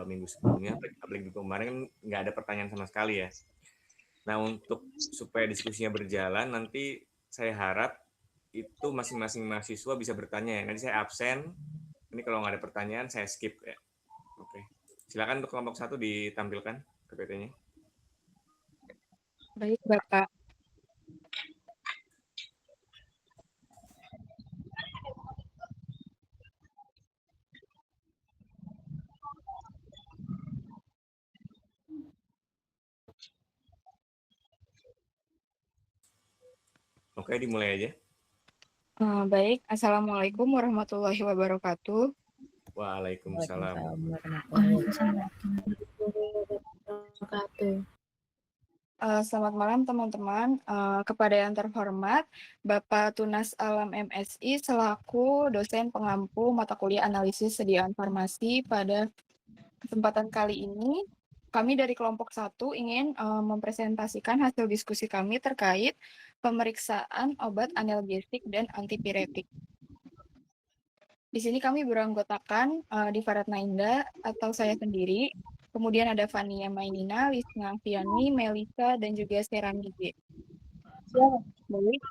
minggu sebelumnya, apalagi minggu kemarin kan nggak ada pertanyaan sama sekali ya. Nah, untuk supaya diskusinya berjalan, nanti saya harap itu masing-masing mahasiswa bisa bertanya ya. Nanti saya absen, ini kalau nggak ada pertanyaan saya skip ya. Oke. Silakan untuk kelompok 1 ditampilkan PPT-nya. Baik, Bapak. Oke, dimulai aja. Baik, Assalamualaikum warahmatullahi wabarakatuh. Waalaikumsalam. Selamat malam teman-teman. Kepada yang terhormat, Bapak Tunas Alam MSI selaku dosen pengampu mata kuliah analisis sediaan farmasi pada kesempatan kali ini, kami dari kelompok 1 ingin mempresentasikan hasil diskusi kami terkait pemeriksaan obat analgesik dan antipiretik. Di sini kami beranggotakan Diva Ratnainda atau saya sendiri, kemudian ada Fania Mainina, Lisna Fiani, Melisa, dan juga Seramige. Baik.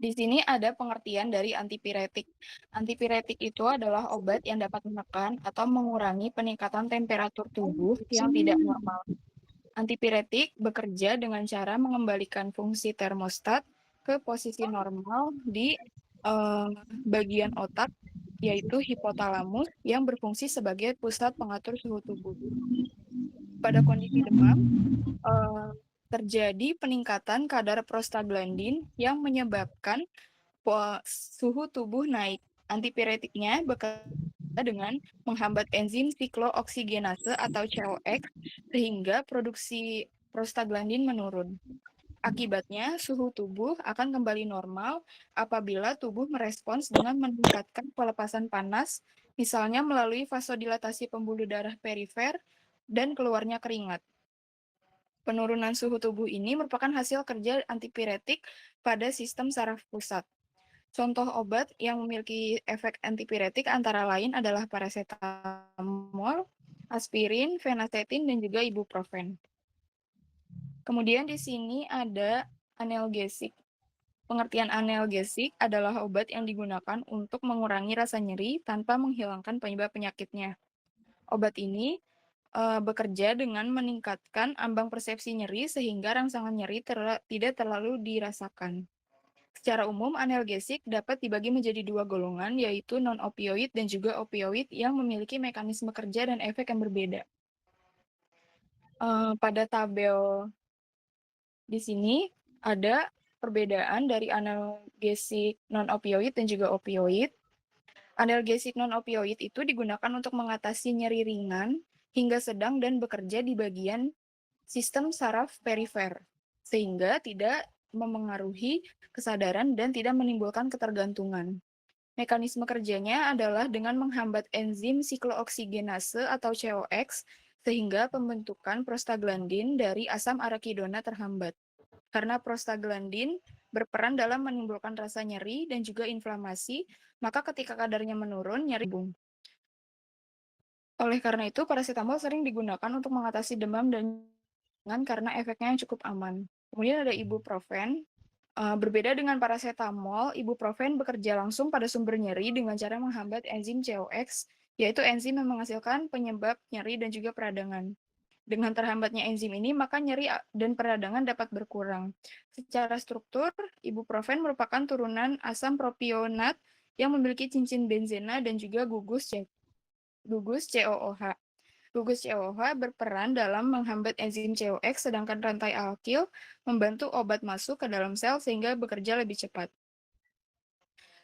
Di sini ada pengertian dari antipiretik. Antipiretik itu adalah obat yang dapat menekan atau mengurangi peningkatan temperatur tubuh yang tidak normal. Antipiretik bekerja dengan cara mengembalikan fungsi termostat ke posisi normal di bagian otak, yaitu hipotalamus yang berfungsi sebagai pusat pengatur suhu tubuh. Pada kondisi demam, terjadi peningkatan kadar prostaglandin yang menyebabkan suhu tubuh naik. Antipiretiknya bekerja dengan menghambat enzim siklooksigenase atau COX sehingga produksi prostaglandin menurun. Akibatnya, suhu tubuh akan kembali normal apabila tubuh merespons dengan meningkatkan pelepasan panas, misalnya melalui vasodilatasi pembuluh darah perifer dan keluarnya keringat. Penurunan suhu tubuh ini merupakan hasil kerja antipiretik pada sistem saraf pusat. Contoh obat yang memiliki efek antipiretik antara lain adalah paracetamol, aspirin, fenacetin, dan juga ibuprofen. Kemudian di sini ada analgesik. Pengertian analgesik adalah obat yang digunakan untuk mengurangi rasa nyeri tanpa menghilangkan penyebab penyakitnya. Obat ini bekerja dengan meningkatkan ambang persepsi nyeri sehingga rangsangan nyeri tidak terlalu dirasakan. Secara umum, analgesik dapat dibagi menjadi 2 golongan, yaitu non-opioid dan juga opioid yang memiliki mekanisme kerja dan efek yang berbeda. Pada tabel di sini ada perbedaan dari analgesik non-opioid dan juga opioid. Analgesik non-opioid itu digunakan untuk mengatasi nyeri ringan hingga sedang dan bekerja di bagian sistem saraf perifer, sehingga tidak memengaruhi kesadaran dan tidak menimbulkan ketergantungan. Mekanisme kerjanya adalah dengan menghambat enzim siklooksigenase atau COX, sehingga pembentukan prostaglandin dari asam arakidona terhambat. Karena prostaglandin berperan dalam menimbulkan rasa nyeri dan juga inflamasi, maka ketika kadarnya menurun, nyeri bung. Oleh karena itu, paracetamol sering digunakan untuk mengatasi demam dan karena efeknya yang cukup aman. Kemudian ada ibuprofen. Berbeda dengan paracetamol, ibuprofen bekerja langsung pada sumber nyeri dengan cara menghambat enzim COX, yaitu enzim yang menghasilkan penyebab nyeri dan juga peradangan. Dengan terhambatnya enzim ini, maka nyeri dan peradangan dapat berkurang. Secara struktur, ibuprofen merupakan turunan asam propionat yang memiliki cincin benzena dan juga gugus COOH. Gugus COOH berperan dalam menghambat enzim COX, sedangkan rantai alkil membantu obat masuk ke dalam sel sehingga bekerja lebih cepat.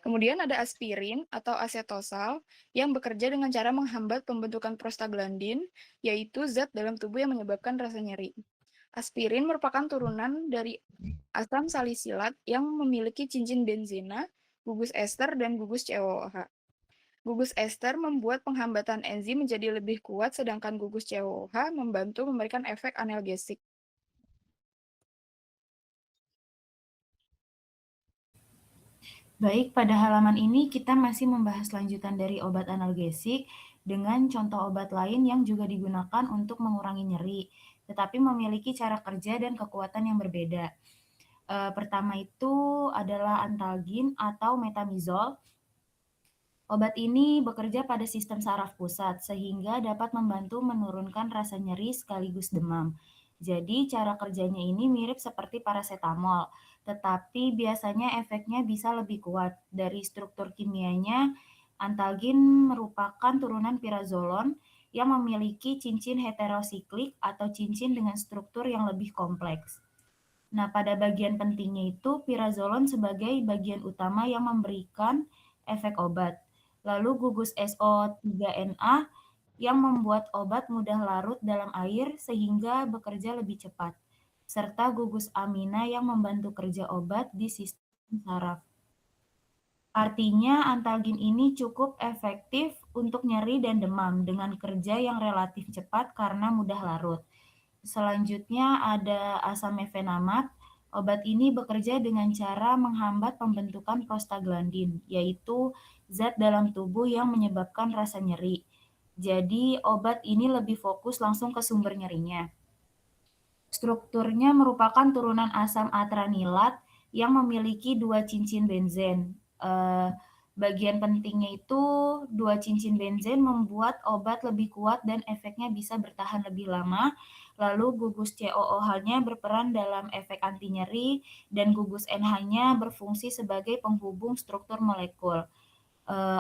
Kemudian ada aspirin atau asetosal yang bekerja dengan cara menghambat pembentukan prostaglandin, yaitu zat dalam tubuh yang menyebabkan rasa nyeri. Aspirin merupakan turunan dari asam salisilat yang memiliki cincin benzena, gugus ester, dan gugus COOH. Gugus ester membuat penghambatan enzim menjadi lebih kuat, sedangkan gugus COOH membantu memberikan efek analgesik. Baik, pada halaman ini kita masih membahas lanjutan dari obat analgesik, dengan contoh obat lain yang juga digunakan untuk mengurangi nyeri, tetapi memiliki cara kerja dan kekuatan yang berbeda. Pertama itu adalah antalgin atau metamizol. Obat ini bekerja pada sistem saraf pusat sehingga dapat membantu menurunkan rasa nyeri sekaligus demam. Jadi cara kerjanya ini mirip seperti parasetamol, tetapi biasanya efeknya bisa lebih kuat. Dari struktur kimianya, antalgin merupakan turunan pirazolon yang memiliki cincin heterosiklik atau cincin dengan struktur yang lebih kompleks. Nah, pada bagian pentingnya itu pirazolon sebagai bagian utama yang memberikan efek obat. Lalu gugus SO3Na yang membuat obat mudah larut dalam air sehingga bekerja lebih cepat. Serta gugus amina yang membantu kerja obat di sistem saraf. Artinya antalgin ini cukup efektif untuk nyeri dan demam dengan kerja yang relatif cepat karena mudah larut. Selanjutnya ada asam mefenamat. Obat ini bekerja dengan cara menghambat pembentukan prostaglandin, yaitu zat dalam tubuh yang menyebabkan rasa nyeri. Jadi obat ini lebih fokus langsung ke sumber nyerinya. Strukturnya merupakan turunan asam atranilat yang memiliki dua cincin benzen. Bagian pentingnya itu dua cincin benzen membuat obat lebih kuat dan efeknya bisa bertahan lebih lama. Lalu gugus COOH-nya berperan dalam efek anti nyeri dan gugus NH-nya berfungsi sebagai penghubung struktur molekul.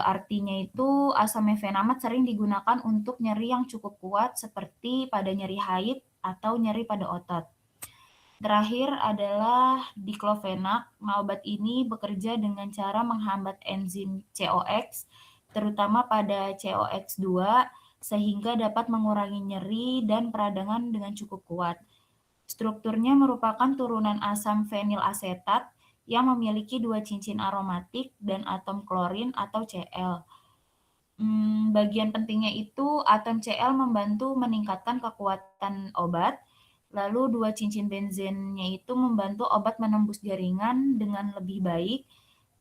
Artinya itu asam mefenamat sering digunakan untuk nyeri yang cukup kuat seperti pada nyeri haid atau nyeri pada otot. Terakhir adalah diklofenak. Nah, obat ini bekerja dengan cara menghambat enzim COX, terutama pada COX2, sehingga dapat mengurangi nyeri dan peradangan dengan cukup kuat. Strukturnya merupakan turunan asam fenilasetat yang memiliki dua cincin aromatik dan atom klorin atau Cl. Bagian pentingnya itu atom Cl membantu meningkatkan kekuatan obat, lalu dua cincin benzennya itu membantu obat menembus jaringan dengan lebih baik,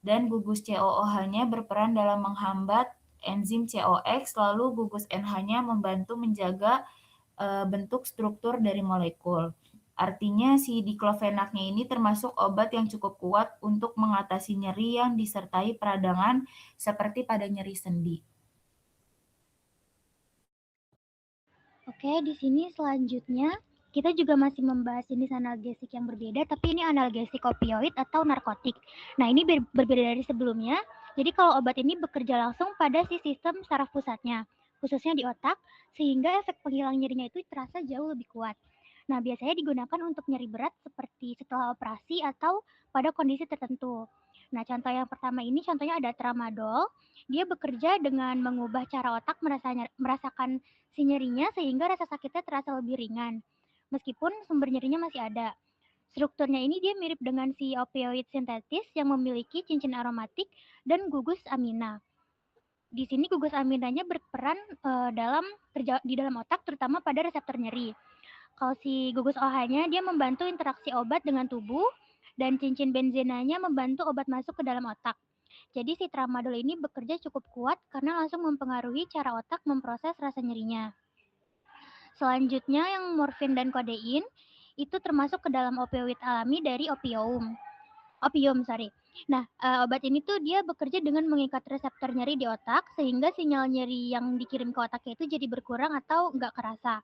dan gugus COOH-nya berperan dalam menghambat enzim COX, lalu gugus NH-nya membantu menjaga bentuk struktur dari molekul. Artinya si diklofenaknya ini termasuk obat yang cukup kuat untuk mengatasi nyeri yang disertai peradangan seperti pada nyeri sendi. Oke, di sini selanjutnya kita juga masih membahas jenis analgesik yang berbeda, tapi ini analgesik opioid atau narkotik. Nah, ini berbeda dari sebelumnya. Jadi kalau obat ini bekerja langsung pada si sistem saraf pusatnya, khususnya di otak, sehingga efek penghilang nyerinya itu terasa jauh lebih kuat. Nah, biasanya digunakan untuk nyeri berat seperti setelah operasi atau pada kondisi tertentu. Nah, contoh yang pertama ini contohnya ada tramadol. Dia bekerja dengan mengubah cara otak merasakan si nyerinya sehingga rasa sakitnya terasa lebih ringan. Meskipun sumber nyerinya masih ada. Strukturnya ini dia mirip dengan si opioid sintetis yang memiliki cincin aromatik dan gugus amina. Di sini gugus aminanya berperan di dalam otak terutama pada reseptor nyeri. Kalau si gugus OH-nya dia membantu interaksi obat dengan tubuh dan cincin benzenanya membantu obat masuk ke dalam otak. Jadi si tramadol ini bekerja cukup kuat karena langsung mempengaruhi cara otak memproses rasa nyerinya. Selanjutnya yang morfin dan kodein itu termasuk ke dalam opioid alami dari opium. Nah, obat ini tuh dia bekerja dengan mengikat reseptor nyeri di otak sehingga sinyal nyeri yang dikirim ke otaknya itu jadi berkurang atau nggak kerasa.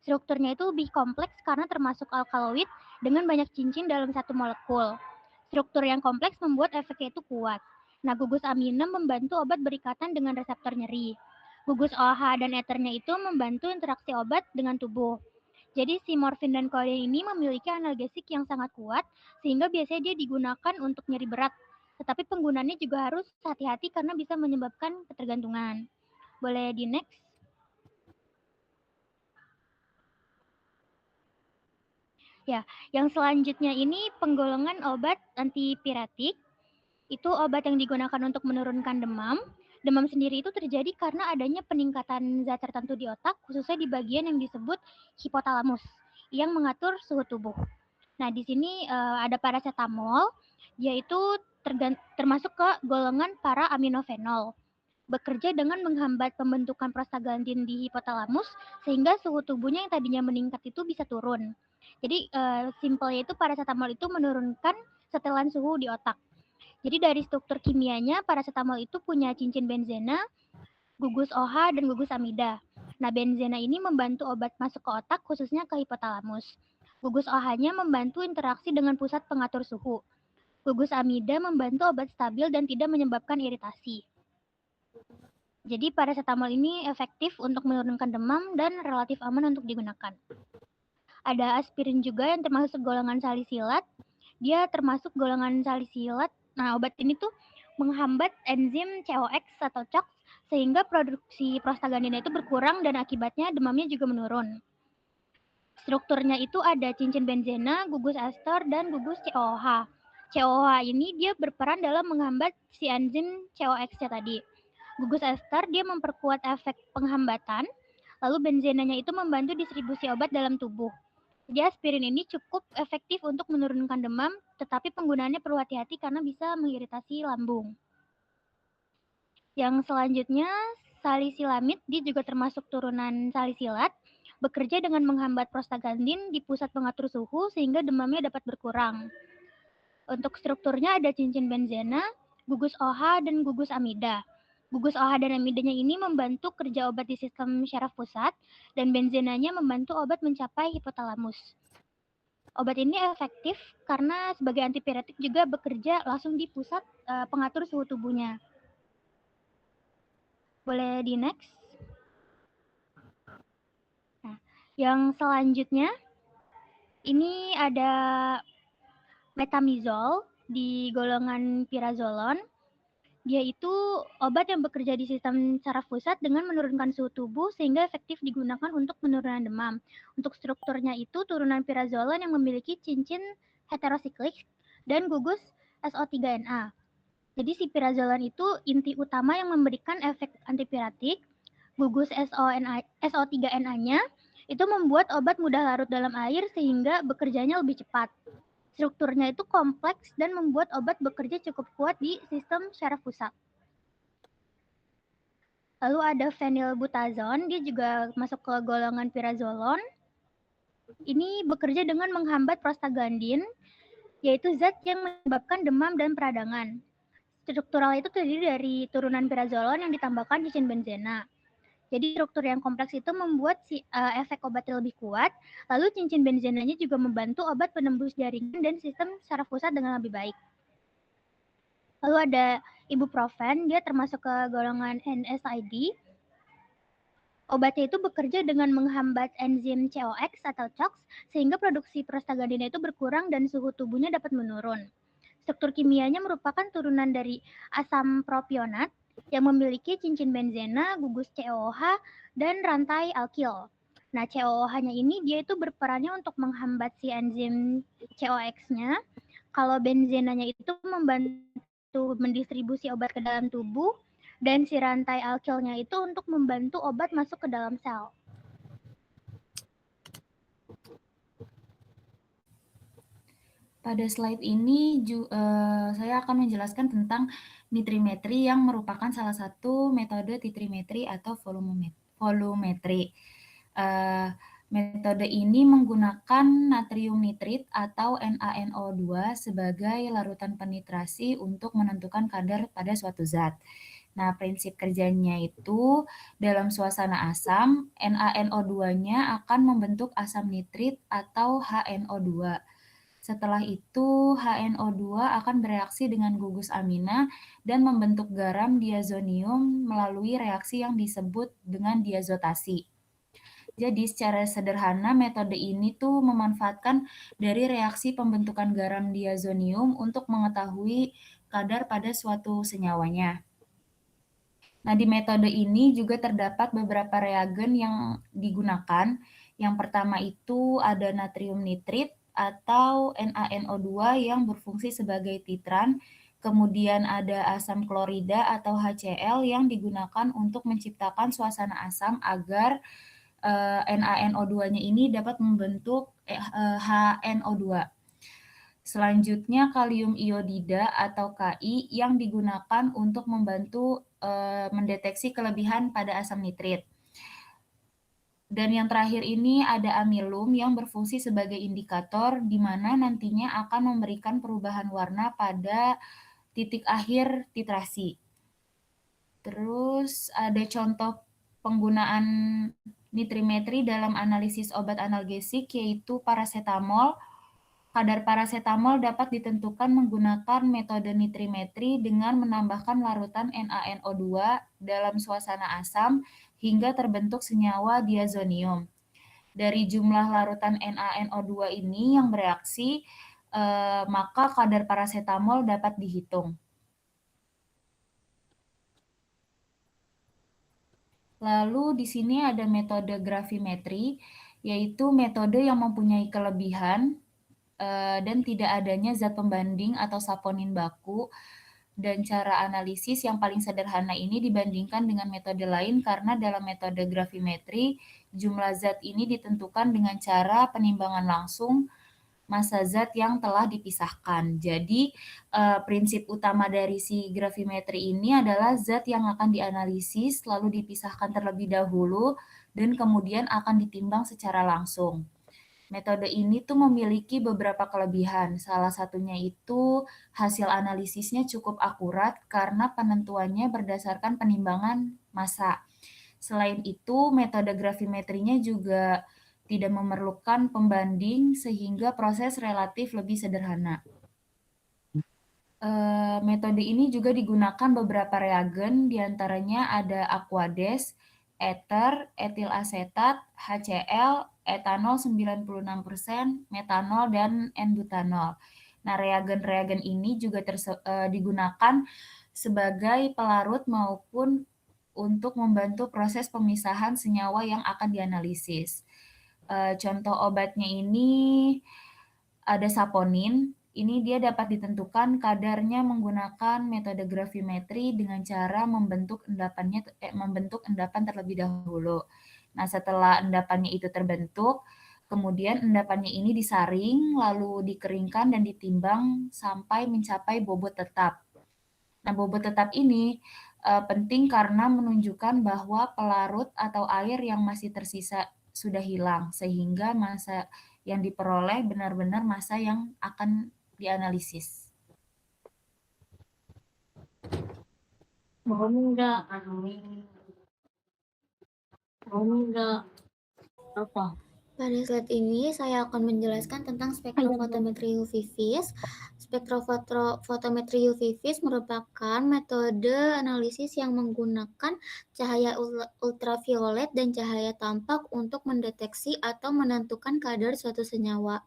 Strukturnya itu lebih kompleks karena termasuk alkaloid dengan banyak cincin dalam satu molekul. Struktur yang kompleks membuat efeknya itu kuat. Nah, gugus amina membantu obat berikatan dengan reseptor nyeri. Gugus OH dan eternya itu membantu interaksi obat dengan tubuh. Jadi si morfin dan kodein ini memiliki analgesik yang sangat kuat sehingga biasanya dia digunakan untuk nyeri berat. Tetapi penggunaannya juga harus hati-hati karena bisa menyebabkan ketergantungan. Boleh di next? Ya, yang selanjutnya ini penggolongan obat antipiretik. Itu obat yang digunakan untuk menurunkan demam. Demam sendiri itu terjadi karena adanya peningkatan zat tertentu di otak, khususnya di bagian yang disebut hipotalamus, yang mengatur suhu tubuh. Nah, di sini ada paracetamol, yaitu termasuk ke golongan para aminofenol. bekerja dengan menghambat pembentukan prostaglandin di hipotalamus sehingga suhu tubuhnya yang tadinya meningkat itu bisa turun. Jadi simpelnya itu paracetamol itu menurunkan setelan suhu di otak. Jadi dari struktur kimianya paracetamol itu punya cincin benzena, gugus OH, dan gugus amida. Nah, benzena ini membantu obat masuk ke otak khususnya ke hipotalamus. Gugus OH-nya membantu interaksi dengan pusat pengatur suhu. Gugus amida membantu obat stabil dan tidak menyebabkan iritasi. Jadi paracetamol ini efektif untuk menurunkan demam dan relatif aman untuk digunakan. Ada aspirin juga yang termasuk golongan salisilat. Dia termasuk golongan salisilat. Nah, obat ini tuh menghambat enzim COX atau COX sehingga produksi prostaglandina itu berkurang dan akibatnya demamnya juga menurun. Strukturnya itu ada cincin benzena, gugus ester, dan gugus COH. COH ini dia berperan dalam menghambat si enzim COX-nya tadi. Gugus ester dia memperkuat efek penghambatan, lalu benzenanya itu membantu distribusi obat dalam tubuh. Jadi aspirin ini cukup efektif untuk menurunkan demam, tetapi penggunaannya perlu hati-hati karena bisa mengiritasi lambung. Yang selanjutnya, salisilamid, dia juga termasuk turunan salisilat, bekerja dengan menghambat prostaglandin di pusat pengatur suhu sehingga demamnya dapat berkurang. Untuk strukturnya ada cincin benzena, gugus OH, dan gugus amida. Gugus OH dan amidanya ini membantu kerja obat di sistem syaraf pusat, dan benzenanya membantu obat mencapai hipotalamus. Obat ini efektif karena sebagai antipiretik juga bekerja langsung di pusat pengatur suhu tubuhnya. Boleh di next. Nah, yang selanjutnya ini ada metamizol di golongan pirazolon. Dia itu obat yang bekerja di sistem saraf pusat dengan menurunkan suhu tubuh sehingga efektif digunakan untuk penurunan demam. Untuk strukturnya itu turunan pirazolon yang memiliki cincin heterosiklik dan gugus SO3Na. Jadi si pirazolon itu inti utama yang memberikan efek antipiretik. Gugus SO3Na-nya itu membuat obat mudah larut dalam air sehingga bekerjanya lebih cepat. Strukturnya itu kompleks dan membuat obat bekerja cukup kuat di sistem syaraf pusat. Lalu ada phenylbutazon, dia juga masuk ke golongan pirazolon. Ini bekerja dengan menghambat prostaglandin, yaitu zat yang menyebabkan demam dan peradangan. Struktural itu terdiri dari turunan pirazolon yang ditambahkan cincin benzena. Jadi struktur yang kompleks itu membuat efek obatnya lebih kuat, lalu cincin benzenanya juga membantu obat penembus jaringan dan sistem saraf pusat dengan lebih baik. Lalu ada ibuprofen, dia termasuk ke golongan NSAID. Obatnya itu bekerja dengan menghambat enzim COX atau COX sehingga produksi prostaglandina itu berkurang dan suhu tubuhnya dapat menurun. Struktur kimianya merupakan turunan dari asam propionat yang memiliki cincin benzena, gugus COOH, dan rantai alkil. Nah, COOH-nya ini dia itu berperannya untuk menghambat si enzim COX-nya. Kalau benzenanya itu membantu mendistribusi obat ke dalam tubuh, dan si rantai alkilnya itu untuk membantu obat masuk ke dalam sel. Pada slide ini saya akan menjelaskan tentang nitrimetri yang merupakan salah satu metode titrimetri atau volumetri. Metode ini menggunakan natrium nitrit atau NaNO2 sebagai larutan penetrasi untuk menentukan kadar pada suatu zat. Nah, prinsip kerjanya itu dalam suasana asam, NaNO2-nya akan membentuk asam nitrit atau HNO2. Setelah itu, HNO2 akan bereaksi dengan gugus amina dan membentuk garam diazonium melalui reaksi yang disebut dengan diazotasi. Jadi secara sederhana metode ini tuh memanfaatkan dari reaksi pembentukan garam diazonium untuk mengetahui kadar pada suatu senyawanya. Nah, di metode ini juga terdapat beberapa reagen yang digunakan. Yang pertama itu ada natrium nitrit atau NaNO2 yang berfungsi sebagai titran. Kemudian ada asam klorida atau HCl yang digunakan untuk menciptakan suasana asam agar NaNO2-nya ini dapat membentuk HNO2. Selanjutnya kalium iodida atau Ki yang digunakan untuk membantu mendeteksi kelebihan pada asam nitrit. Dan yang terakhir ini ada amilum yang berfungsi sebagai indikator di mana nantinya akan memberikan perubahan warna pada titik akhir titrasi. Terus ada contoh penggunaan nitrimetri dalam analisis obat analgesik yaitu parasetamol. Kadar parasetamol dapat ditentukan menggunakan metode nitrimetri dengan menambahkan larutan NaNO2 dalam suasana asam hingga terbentuk senyawa diazonium. Dari jumlah larutan NaNO2 ini yang bereaksi, maka kadar parasetamol dapat dihitung. Lalu di sini ada metode gravimetri, yaitu metode yang mempunyai kelebihan dan tidak adanya zat pembanding atau saponin baku, dan cara analisis yang paling sederhana ini dibandingkan dengan metode lain karena dalam metode gravimetri jumlah zat ini ditentukan dengan cara penimbangan langsung massa zat yang telah dipisahkan. Jadi prinsip utama dari si gravimetri ini adalah zat yang akan dianalisis lalu dipisahkan terlebih dahulu dan kemudian akan ditimbang secara langsung. Metode ini tuh memiliki beberapa kelebihan. Salah satunya itu hasil analisisnya cukup akurat karena penentuannya berdasarkan penimbangan massa. Selain itu, metode gravimetrinya juga tidak memerlukan pembanding sehingga proses relatif lebih sederhana. Metode ini juga digunakan beberapa reagen, diantaranya ada Aquades, ether, etil asetat, HCl, etanol 96%, metanol, dan N-butanol. Nah, reagen-reagen ini juga digunakan sebagai pelarut maupun untuk membantu proses pemisahan senyawa yang akan dianalisis. Contoh obatnya ini ada saponin. Ini dia dapat ditentukan kadarnya menggunakan metode gravimetri dengan cara membentuk endapan terlebih dahulu. Nah, setelah endapannya itu terbentuk, kemudian endapannya ini disaring, lalu dikeringkan dan ditimbang sampai mencapai bobot tetap. Nah, bobot tetap ini penting karena menunjukkan bahwa pelarut atau air yang masih tersisa sudah hilang, sehingga massa yang diperoleh benar-benar massa yang akan dianalisis. Mau enggak? Apa? Pada slide ini saya akan menjelaskan tentang spektrofotometri UV-Vis. Spektrofotometri UV-Vis merupakan metode analisis yang menggunakan cahaya ultraviolet dan cahaya tampak untuk mendeteksi atau menentukan kadar suatu senyawa.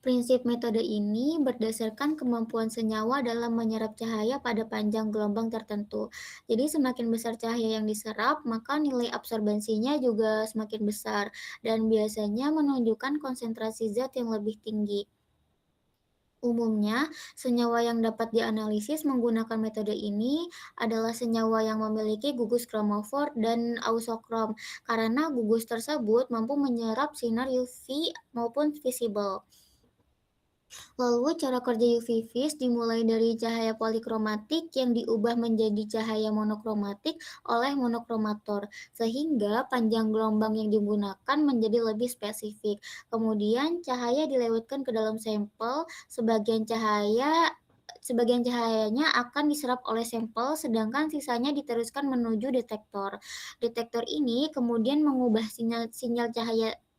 Prinsip metode ini berdasarkan kemampuan senyawa dalam menyerap cahaya pada panjang gelombang tertentu. Jadi semakin besar cahaya yang diserap, maka nilai absorbensinya juga semakin besar dan biasanya menunjukkan konsentrasi zat yang lebih tinggi. Umumnya, senyawa yang dapat dianalisis menggunakan metode ini adalah senyawa yang memiliki gugus kromofor dan ausokrom, karena gugus tersebut mampu menyerap sinar UV maupun visible. Lalu cara kerja UV-Vis dimulai dari cahaya polikromatik yang diubah menjadi cahaya monokromatik oleh monokromator, sehingga panjang gelombang yang digunakan menjadi lebih spesifik. Kemudian cahaya dilewatkan ke dalam sampel, sebagian cahayanya akan diserap oleh sampel, sedangkan sisanya diteruskan menuju detektor. Detektor ini kemudian mengubah sinyal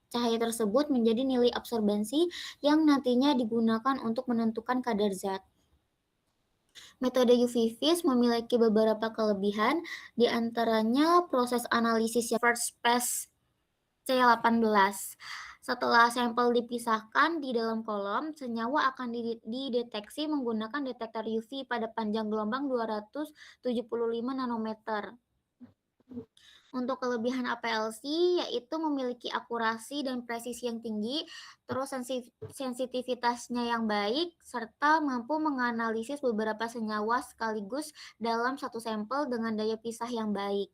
cahaya tersebut menjadi nilai absorbensi yang nantinya digunakan untuk menentukan kadar zat. Metode UV-Vis memiliki beberapa kelebihan, di antaranya proses analisis yang first pass C18. Setelah sampel dipisahkan di dalam kolom, senyawa akan dideteksi menggunakan detektor UV pada panjang gelombang 275 nanometer. Untuk kelebihan APLC yaitu memiliki akurasi dan presisi yang tinggi, terus sensitivitasnya yang baik, serta mampu menganalisis beberapa senyawa sekaligus dalam satu sampel dengan daya pisah yang baik.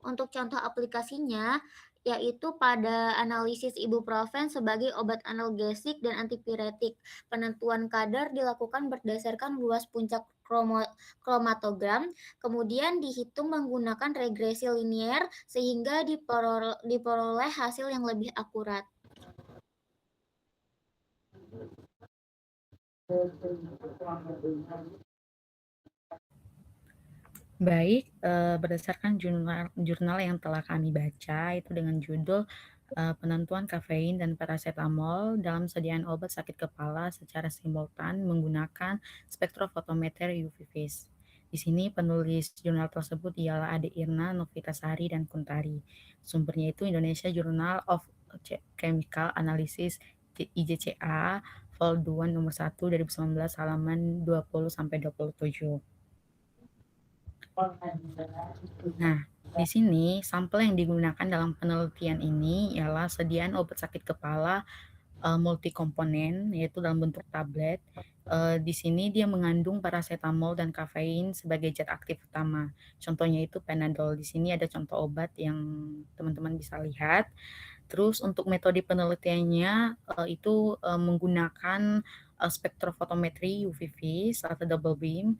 Untuk contoh aplikasinya, yaitu pada analisis ibuprofen sebagai obat analgesik dan antipiretik. Penentuan kadar dilakukan berdasarkan luas puncak kromatogram, kemudian dihitung menggunakan regresi linier sehingga diperoleh hasil yang lebih akurat. Baik, berdasarkan jurnal yang telah kami baca itu dengan judul penentuan kafein dan paracetamol dalam sediaan obat sakit kepala secara simultan menggunakan spektrofotometer UV phase. Di sini penulis jurnal tersebut ialah Ade Irna, Novitasari, dan Kuntari. Sumbernya itu Indonesia Journal of Chemical Analysis IJCA Vol 2 nomor 1 2019 halaman 20-27. Nah, di sini sampel yang digunakan dalam penelitian ini ialah sediaan obat sakit kepala multikomponen, yaitu dalam bentuk tablet. Di sini dia mengandung paracetamol dan kafein sebagai zat aktif utama. Contohnya itu Panadol. Di sini ada contoh obat yang teman-teman bisa lihat. Terus untuk metode penelitiannya itu menggunakan spektrofotometri UV phase atau double beam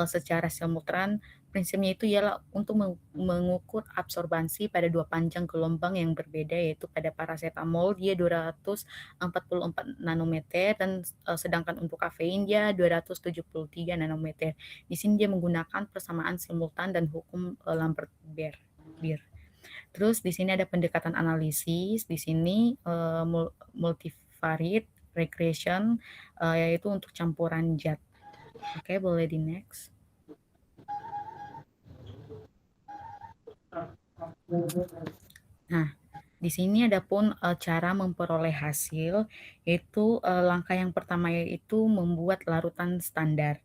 secara simultan. Prinsipnya itu ialah untuk mengukur absorbansi pada dua panjang gelombang yang berbeda, yaitu pada paracetamol dia 244 nanometer dan sedangkan untuk kafein dia 273 nanometer. Di sini dia menggunakan persamaan simultan dan hukum Lambert-Beer. Terus di sini ada pendekatan analisis, di sini multivariate regression yaitu untuk campuran zat. Oke, boleh di next. Nah, di sini ada pun cara memperoleh hasil, yaitu langkah yang pertama yaitu membuat larutan standar.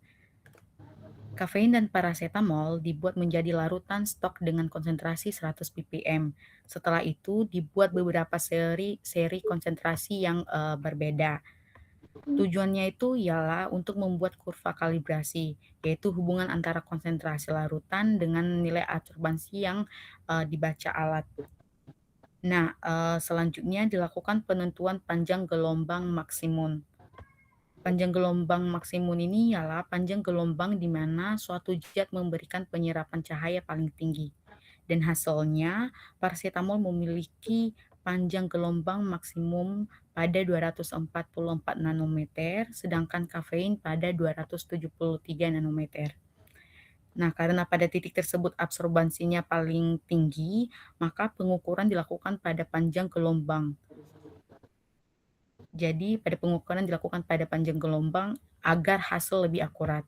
Kafein dan paracetamol dibuat menjadi larutan stok dengan konsentrasi 100 ppm. Setelah itu dibuat beberapa seri konsentrasi yang berbeda. Tujuannya itu ialah untuk membuat kurva kalibrasi, yaitu hubungan antara konsentrasi larutan dengan nilai absorbansi yang dibaca alat. Nah, selanjutnya dilakukan penentuan panjang gelombang maksimum. Panjang gelombang maksimum ini ialah panjang gelombang di mana suatu zat memberikan penyerapan cahaya paling tinggi. Dan hasilnya, paracetamol memiliki panjang gelombang maksimum pada 244 nanometer, sedangkan kafein pada 273 nanometer. Nah, karena pada titik tersebut absorbansinya paling tinggi, maka pengukuran dilakukan pada panjang gelombang. Jadi pada pengukuran dilakukan pada panjang gelombang agar hasil lebih akurat.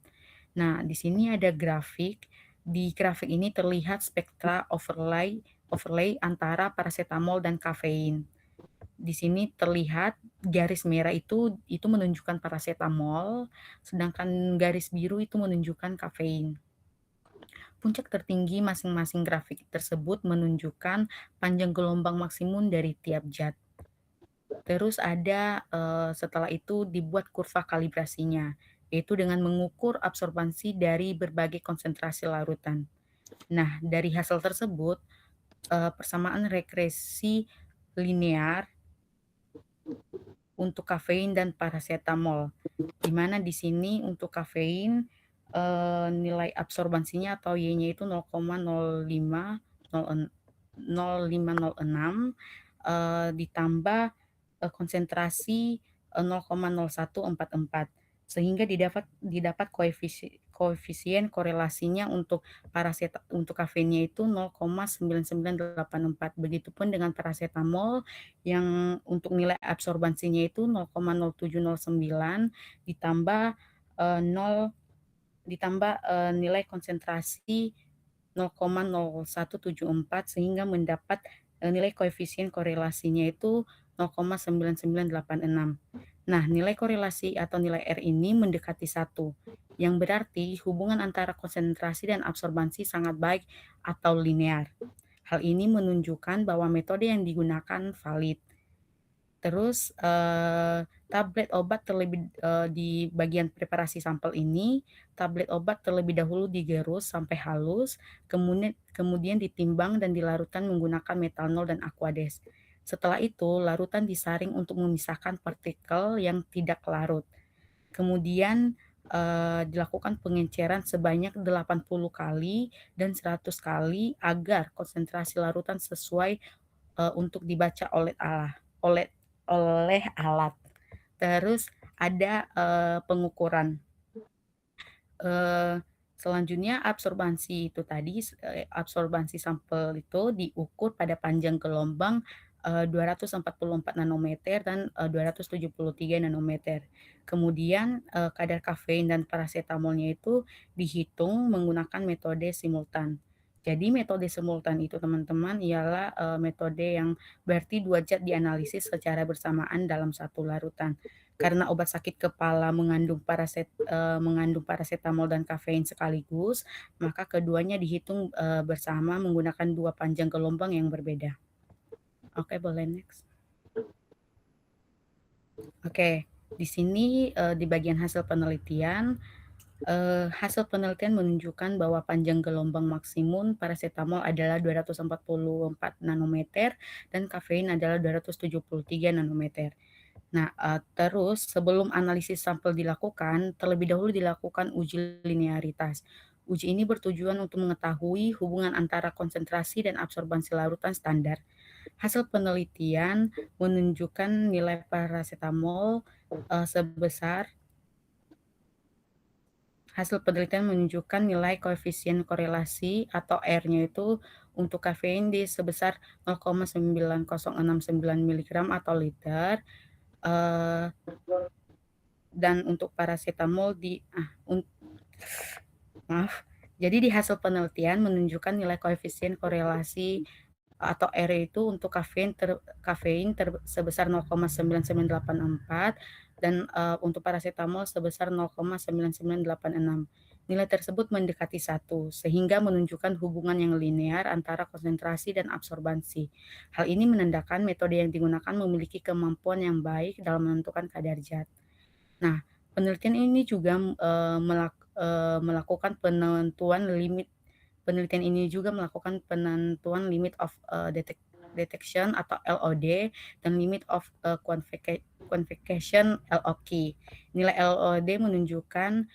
Nah, di sini ada grafik. Di grafik ini terlihat spektra overlay antara paracetamol dan kafein. Di sini terlihat garis merah itu menunjukkan paracetamol, sedangkan garis biru itu menunjukkan kafein. Puncak tertinggi masing-masing grafik tersebut menunjukkan panjang gelombang maksimum dari tiap zat. Terus ada setelah itu dibuat kurva kalibrasinya, yaitu dengan mengukur absorbansi dari berbagai konsentrasi larutan. Nah, dari hasil tersebut, persamaan regresi linear untuk kafein dan paracetamol, di mana di sini untuk kafein nilai absorbansinya atau Y-nya itu 0,0506 ditambah konsentrasi 0,0144 sehingga didapat koefisien korelasinya untuk kafeinnya itu 0,9984. Begitupun dengan paracetamol yang untuk nilai absorbansinya itu 0,0709 ditambah nilai konsentrasi 0,0174 sehingga mendapat nilai koefisien korelasinya itu 0,9986. Nah, nilai korelasi atau nilai R ini mendekati 1, yang berarti hubungan antara konsentrasi dan absorbansi sangat baik atau linear. Hal ini menunjukkan bahwa metode yang digunakan valid. Terus tablet obat di bagian preparasi sampel ini, tablet obat terlebih dahulu digerus sampai halus, kemudian ditimbang dan dilarutkan menggunakan metanol dan aquades. Setelah itu, larutan disaring untuk memisahkan partikel yang tidak larut. Kemudian dilakukan pengenceran sebanyak 80 kali dan 100 kali agar konsentrasi larutan sesuai untuk dibaca oleh alat. Terus ada pengukuran. Selanjutnya absorbansi itu tadi, absorbansi sampel itu diukur pada panjang gelombang 244 nanometer dan 273 nanometer. Kemudian kadar kafein dan paracetamolnya itu dihitung menggunakan metode simultan. Jadi metode simultan itu teman-teman ialah metode yang berarti 2 zat dianalisis secara bersamaan dalam satu larutan. Karena obat sakit kepala mengandung paracetamol dan kafein sekaligus, maka keduanya dihitung bersama menggunakan 2 panjang gelombang yang berbeda. Oke, boleh next. Oke, di sini di bagian hasil penelitian menunjukkan bahwa panjang gelombang maksimum paracetamol adalah 244 nanometer dan kafein adalah 273 nanometer. Nah, terus sebelum analisis sampel dilakukan, terlebih dahulu dilakukan uji linearitas. Uji ini bertujuan untuk mengetahui hubungan antara konsentrasi dan absorbansi larutan standar. Hasil penelitian menunjukkan nilai paracetamol Hasil penelitian menunjukkan nilai koefisien korelasi atau R-nya itu untuk kafein di sebesar 0,9069 mg atau liter, dan untuk paracetamol jadi di hasil penelitian menunjukkan nilai koefisien korelasi atau R itu untuk kafein sebesar 0,9984 dan untuk paracetamol sebesar 0,9986. Nilai tersebut mendekati 1 sehingga menunjukkan hubungan yang linear antara konsentrasi dan absorbansi. Hal ini menandakan metode yang digunakan memiliki kemampuan yang baik dalam menentukan kadar zat. Nah, penelitian ini juga melakukan penentuan limit of detection atau LOD dan limit of quantification LOQ. Nilai LOD menunjukkan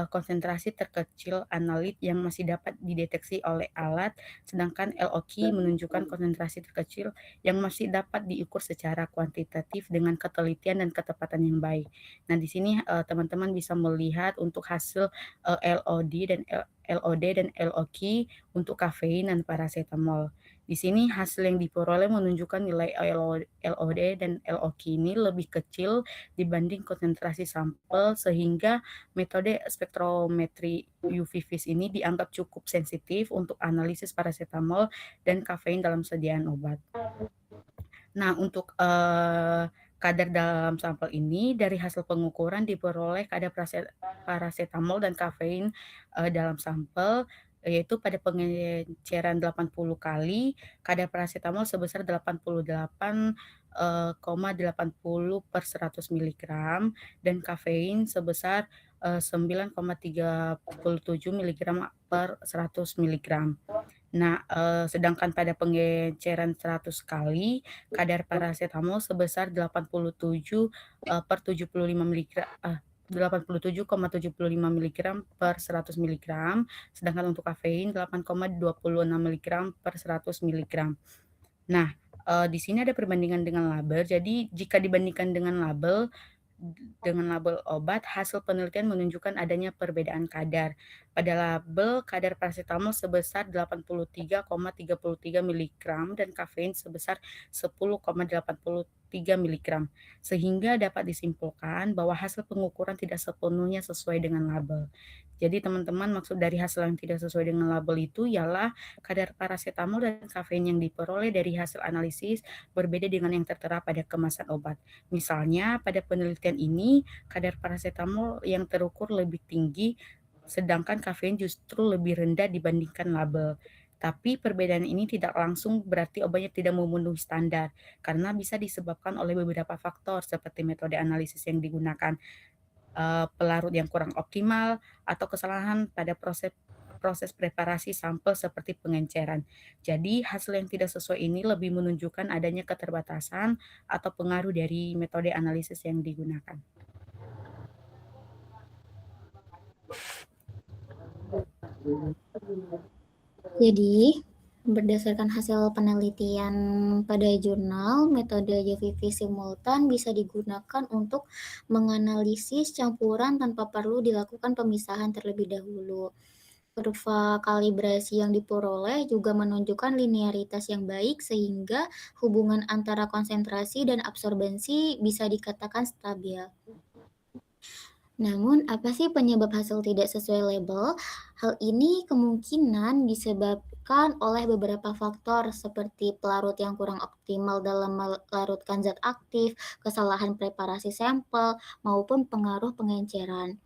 konsentrasi terkecil analit yang masih dapat dideteksi oleh alat, sedangkan LOQ menunjukkan konsentrasi terkecil yang masih dapat diukur secara kuantitatif dengan ketelitian dan ketepatan yang baik. Nah, di sini teman-teman bisa melihat untuk hasil LOD dan LOQ untuk kafein dan paracetamol. Di sini hasil yang diperoleh menunjukkan nilai LOD dan LOQ ini lebih kecil dibanding konsentrasi sampel sehingga metode spektrometri UV vis ini dianggap cukup sensitif untuk analisis paracetamol dan kafein dalam sediaan obat. Nah, untuk kadar dalam sampel ini dari hasil pengukuran diperoleh kadar paracetamol dan kafein dalam sampel, yaitu pada pengenceran 80 kali, kadar paracetamol sebesar 88,80 per 100 mg dan kafein sebesar 9,37 mg per 100 mg. Nah, sedangkan pada pengenceran 100 kali, kadar paracetamol sebesar 87 per 75 mg 87,75 mg per 100 mg, sedangkan untuk kafein 8,26 mg per 100 mg. Nah, di sini ada perbandingan dengan label. Jadi jika dibandingkan dengan label obat, hasil penelitian menunjukkan adanya perbedaan kadar. Pada label, kadar paracetamol sebesar 83,33 mg dan kafein sebesar 10,83 mg, sehingga dapat disimpulkan bahwa hasil pengukuran tidak sepenuhnya sesuai dengan label. Jadi teman-teman, maksud dari hasil yang tidak sesuai dengan label itu ialah kadar paracetamol dan kafein yang diperoleh dari hasil analisis berbeda dengan yang tertera pada kemasan obat. Misalnya, pada penelitian ini, kadar paracetamol yang terukur lebih tinggi, sedangkan kafein justru lebih rendah dibandingkan label. Tapi perbedaan ini tidak langsung berarti obatnya tidak memenuhi standar, karena bisa disebabkan oleh beberapa faktor seperti metode analisis yang digunakan, pelarut yang kurang optimal, atau kesalahan pada proses preparasi sampel seperti pengenceran. Jadi hasil yang tidak sesuai ini lebih menunjukkan adanya keterbatasan atau pengaruh dari metode analisis yang digunakan. Jadi, berdasarkan hasil penelitian pada jurnal, metode UVV simultan bisa digunakan untuk menganalisis campuran tanpa perlu dilakukan pemisahan terlebih dahulu. Kurva kalibrasi yang diperoleh juga menunjukkan linearitas yang baik sehingga hubungan antara konsentrasi dan absorbensi bisa dikatakan stabil. Namun, apa sih penyebab hasil tidak sesuai label? Hal ini kemungkinan disebabkan oleh beberapa faktor seperti pelarut yang kurang optimal dalam melarutkan zat aktif, kesalahan preparasi sampel, maupun pengaruh pengenceran.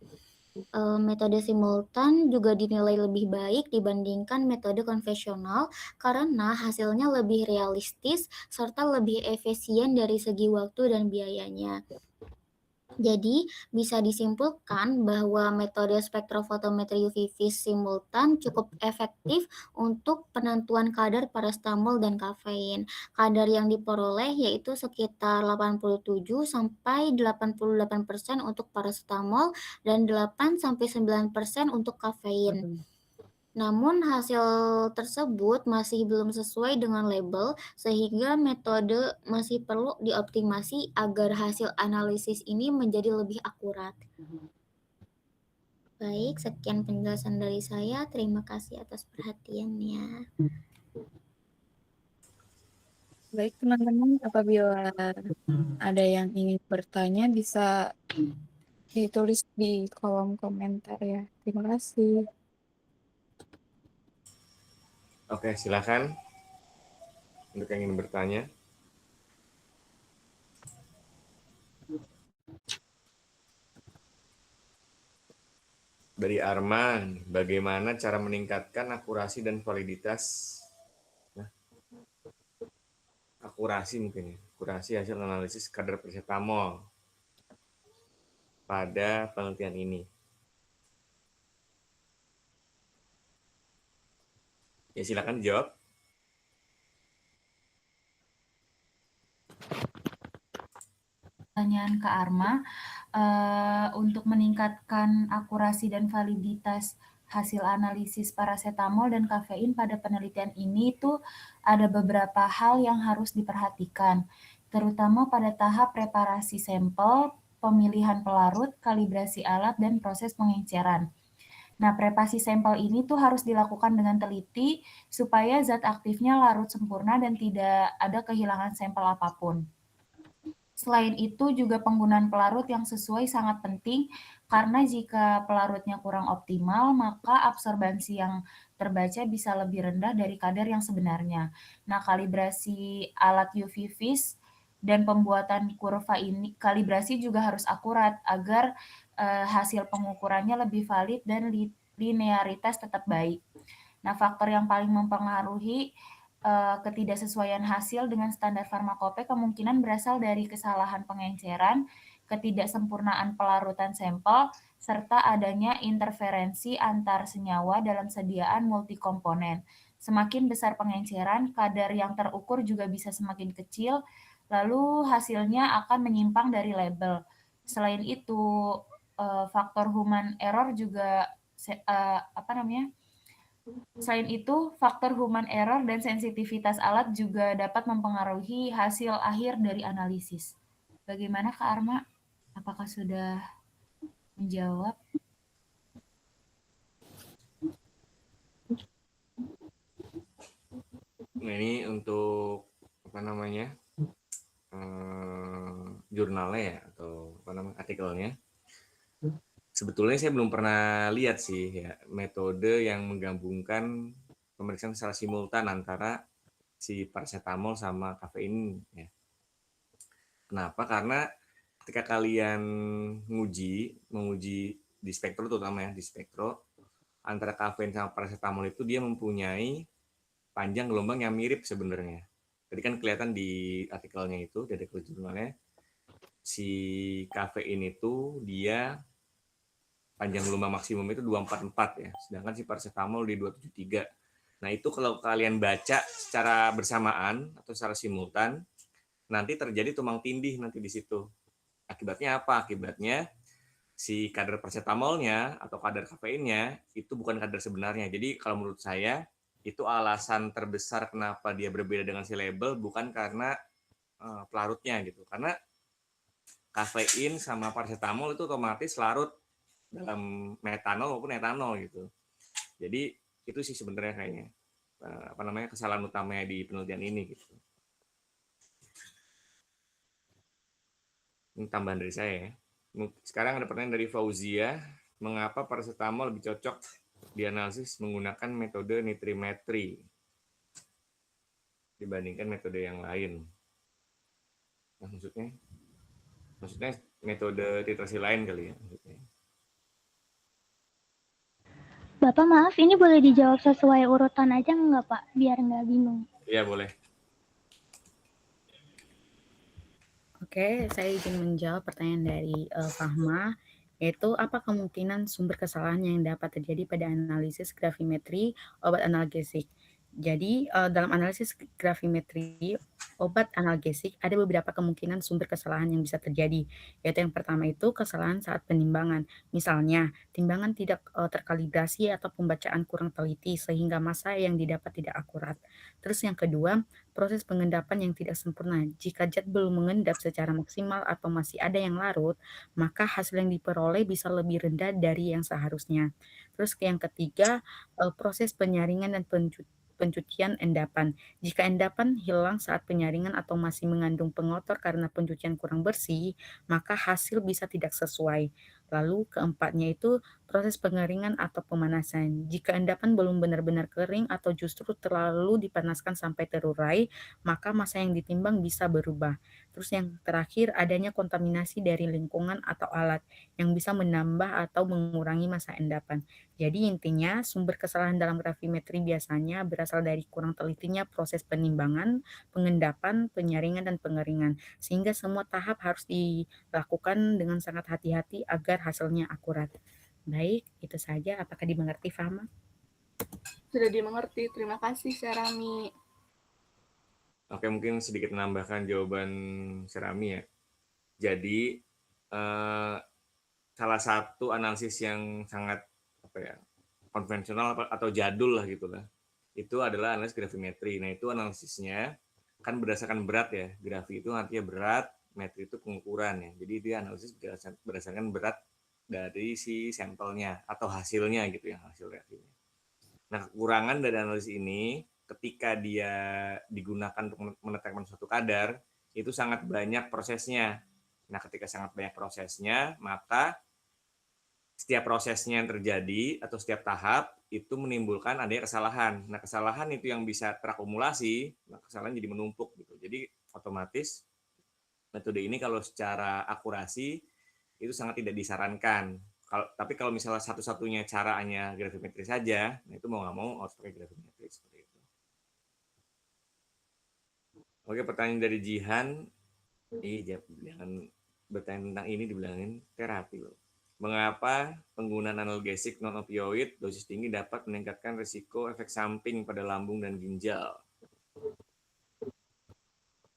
Metode simultan juga dinilai lebih baik dibandingkan metode konvensional karena hasilnya lebih realistis serta lebih efisien dari segi waktu dan biayanya. Jadi, bisa disimpulkan bahwa metode spektrofotometri UVV simultan cukup efektif untuk penentuan kadar paracetamol dan kafein. Kadar yang diperoleh yaitu sekitar 87 sampai 88% untuk paracetamol dan 8 sampai 9% untuk kafein. Namun hasil tersebut masih belum sesuai dengan label sehingga metode masih perlu dioptimasi agar hasil analisis ini menjadi lebih akurat. Baik, sekian penjelasan dari saya. Terima kasih atas perhatiannya. Baik teman-teman, apabila ada yang ingin bertanya bisa ditulis di kolom komentar ya. Terima kasih. Oke, silakan untuk yang ingin bertanya. Dari Arman, bagaimana cara meningkatkan akurasi dan validitas? Nah, akurasi mungkin ya, akurasi hasil analisis kadar paracetamol pada penelitian ini. Ya, silakan dijawab. Pertanyaan Kak Arma, untuk meningkatkan akurasi dan validitas hasil analisis paracetamol dan kafein pada penelitian ini tuh ada beberapa hal yang harus diperhatikan, terutama pada tahap preparasi sampel, pemilihan pelarut, kalibrasi alat, dan proses pengenceran. Nah, preparasi sampel ini tuh harus dilakukan dengan teliti supaya zat aktifnya larut sempurna dan tidak ada kehilangan sampel apapun. Selain itu juga penggunaan pelarut yang sesuai sangat penting karena jika pelarutnya kurang optimal maka absorbansi yang terbaca bisa lebih rendah dari kadar yang sebenarnya. Nah, kalibrasi alat UV-Vis dan pembuatan kurva ini kalibrasi juga harus akurat agar hasil pengukurannya lebih valid dan linearitas tetap baik. Nah, faktor yang paling mempengaruhi ketidaksesuaian hasil dengan standar farmakope kemungkinan berasal dari kesalahan pengenceran, ketidaksempurnaan pelarutan sampel, serta adanya interferensi antar senyawa dalam sediaan multikomponen. Semakin besar pengenceran, kadar yang terukur juga bisa semakin kecil, lalu hasilnya akan menyimpang dari label. Selain itu, faktor human error juga Selain itu, faktor human error dan sensitivitas alat juga dapat mempengaruhi hasil akhir dari analisis. Bagaimana Kak Arma? Apakah sudah menjawab? Nah, ini untuk jurnalnya ya atau artikelnya. Sebetulnya saya belum pernah lihat sih ya metode yang menggabungkan pemeriksaan secara simultan antara si paracetamol sama kafein ya. Kenapa? Karena ketika kalian menguji di spektro terutama ya di spektro antara kafein sama paracetamol itu dia mempunyai panjang gelombang yang mirip sebenarnya. Tadi kan kelihatan di artikelnya itu, di artikel jurnalnya, si kafein itu dia panjang gelombang maksimum itu 244 ya, sedangkan si paracetamol di 273. Nah itu kalau kalian baca secara bersamaan atau secara simultan, nanti terjadi tumpang tindih nanti di situ. Akibatnya apa? Akibatnya si kadar paracetamolnya atau kadar kafeinnya itu bukan kadar sebenarnya. Jadi kalau menurut saya itu alasan terbesar kenapa dia berbeda dengan si label bukan karena pelarutnya gitu. Karena kafein sama paracetamol itu otomatis larut dalam metanol maupun etanol gitu. Jadi itu sih sebenarnya kayaknya kesalahan utamanya di penelitian ini gitu. Ini tambahan dari saya ya. Sekarang ada pertanyaan dari Fauzia, mengapa paracetamol lebih cocok dianalisis menggunakan metode nitrimetri dibandingkan metode yang lain? Nah, maksudnya metode titrasi lain kali ya maksudnya. Bapak maaf, ini boleh dijawab sesuai urutan aja nggak Pak? Biar nggak bingung. Iya boleh. Oke, saya izin menjawab pertanyaan dari Fahma, yaitu apa kemungkinan sumber kesalahan yang dapat terjadi pada analisis gravimetri obat analgesik. Jadi dalam analisis gravimetri obat analgesik ada beberapa kemungkinan sumber kesalahan yang bisa terjadi, yaitu yang pertama itu kesalahan saat penimbangan. Misalnya, timbangan tidak terkalibrasi atau pembacaan kurang teliti sehingga massa yang didapat tidak akurat. Terus yang kedua, proses pengendapan yang tidak sempurna. Jika zat belum mengendap secara maksimal atau masih ada yang larut, maka hasil yang diperoleh bisa lebih rendah dari yang seharusnya. Terus yang ketiga, proses penyaringan dan pencucian endapan. Jika endapan hilang saat penyaringan atau masih mengandung pengotor karena pencucian kurang bersih, maka hasil bisa tidak sesuai. Lalu keempatnya itu proses pengeringan atau pemanasan. Jika endapan belum benar-benar kering atau justru terlalu dipanaskan sampai terurai, maka massa yang ditimbang bisa berubah. Terus yang terakhir, adanya kontaminasi dari lingkungan atau alat yang bisa menambah atau mengurangi massa endapan. Jadi intinya sumber kesalahan dalam gravimetri biasanya berasal dari kurang telitinya proses penimbangan, pengendapan, penyaringan, dan pengeringan. Sehingga semua tahap harus dilakukan dengan sangat hati-hati agar hasilnya akurat. Baik, itu saja. Apakah dimengerti, Fahma? Sudah dimengerti. Terima kasih, Syarami. Oke, mungkin sedikit menambahkan jawaban Syarami ya. Jadi salah satu analisis yang sangat konvensional atau jadul lah gitulah, itu adalah analisis gravimetri. Nah itu analisisnya kan berdasarkan berat ya. Grafi itu artinya berat, metri itu pengukuran ya. Jadi dia analisis berdasarkan berat dari si sampelnya atau hasilnya gitu ya, hasil reaksinya. Nah kekurangan dari analisis ini ketika dia digunakan untuk menetapkan suatu kadar itu sangat banyak prosesnya. Nah ketika sangat banyak prosesnya, maka setiap prosesnya yang terjadi atau setiap tahap itu menimbulkan adanya kesalahan. Nah, kesalahan itu yang bisa terakumulasi, nah kesalahan jadi menumpuk gitu. Jadi otomatis metode ini kalau secara akurasi itu sangat tidak disarankan. Tapi kalau misalnya satu-satunya caranya gravimetri saja, nah itu mau nggak mau harus pakai gravimetri seperti itu. Oke, pertanyaan dari Jihan. Jangan bertanya tentang ini dibilangin terapi loh. Mengapa penggunaan analgesik non-opioid dosis tinggi dapat meningkatkan risiko efek samping pada lambung dan ginjal?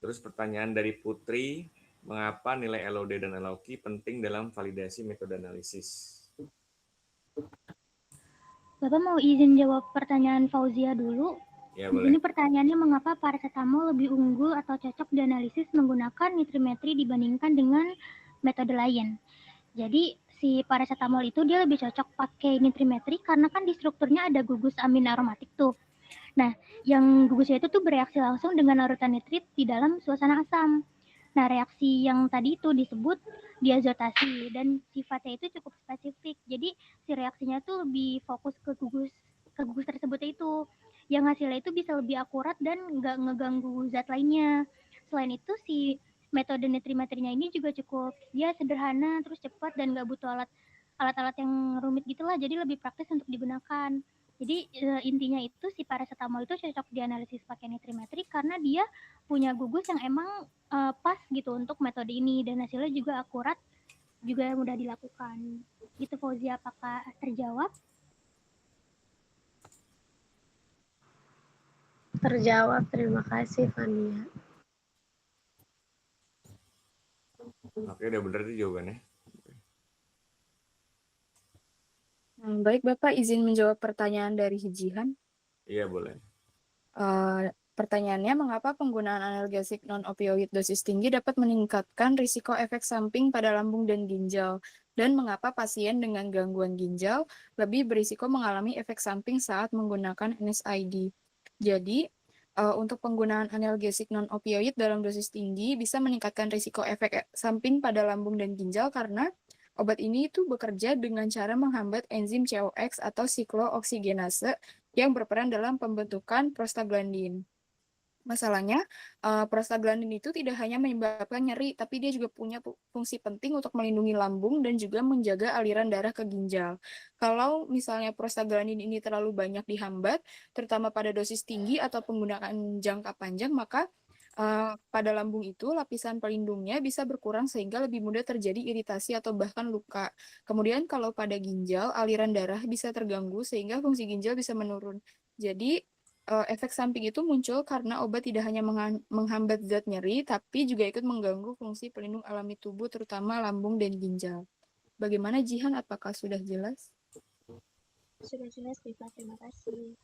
Terus pertanyaan dari Putri, mengapa nilai LOD dan LOQ penting dalam validasi metode analisis? Bapak mau izin jawab pertanyaan Fauzia dulu? Ya, di boleh. sini pertanyaannya mengapa paracetamol lebih unggul atau cocok dianalisis menggunakan nitrimetri dibandingkan dengan metode lain. Jadi si paracetamol itu dia lebih cocok pakai nitrimetri karena kan di strukturnya ada gugus amin aromatik tuh. Nah, yang gugusnya itu tuh bereaksi langsung dengan larutan nitrit di dalam suasana asam. Nah, reaksi yang tadi itu disebut diazotasi dan sifatnya itu cukup spesifik. Jadi si reaksinya tuh lebih fokus ke gugus tersebut itu. Yang hasilnya itu bisa lebih akurat dan nggak ngeganggu zat lainnya. Selain itu si metode nitrimetrinya ini juga cukup sederhana, terus cepat dan nggak butuh alat-alat yang rumit gitulah, jadi lebih praktis untuk digunakan. Jadi intinya itu si paracetamol itu cocok dianalisis pakai nitrimetri karena dia punya gugus yang emang pas gitu untuk metode ini dan hasilnya juga akurat, juga mudah dilakukan. Gitu Fauzia, apakah terjawab? Terjawab, terima kasih Fania. Oke, udah bener tuh jawabannya. Baik, Bapak izin menjawab pertanyaan dari Jihan. Iya, boleh. Pertanyaannya, mengapa penggunaan analgesik non-opioid dosis tinggi dapat meningkatkan risiko efek samping pada lambung dan ginjal? Dan mengapa pasien dengan gangguan ginjal lebih berisiko mengalami efek samping saat menggunakan NSAID? Jadi, untuk penggunaan analgesik non-opioid dalam dosis tinggi bisa meningkatkan risiko efek samping pada lambung dan ginjal karena obat ini itu bekerja dengan cara menghambat enzim COX atau siklooksigenase yang berperan dalam pembentukan prostaglandin. Masalahnya, prostaglandin itu tidak hanya menyebabkan nyeri, tapi dia juga punya fungsi penting untuk melindungi lambung dan juga menjaga aliran darah ke ginjal. Kalau misalnya prostaglandin ini terlalu banyak dihambat, terutama pada dosis tinggi atau penggunaan jangka panjang, maka pada lambung itu lapisan pelindungnya bisa berkurang sehingga lebih mudah terjadi iritasi atau bahkan luka. Kemudian kalau pada ginjal, aliran darah bisa terganggu sehingga fungsi ginjal bisa menurun. Jadi, efek samping itu muncul karena obat tidak hanya menghambat zat nyeri, tapi juga ikut mengganggu fungsi pelindung alami tubuh, terutama lambung dan ginjal. Bagaimana Jihan, apakah sudah jelas? Sudah jelas, Diva. Terima kasih.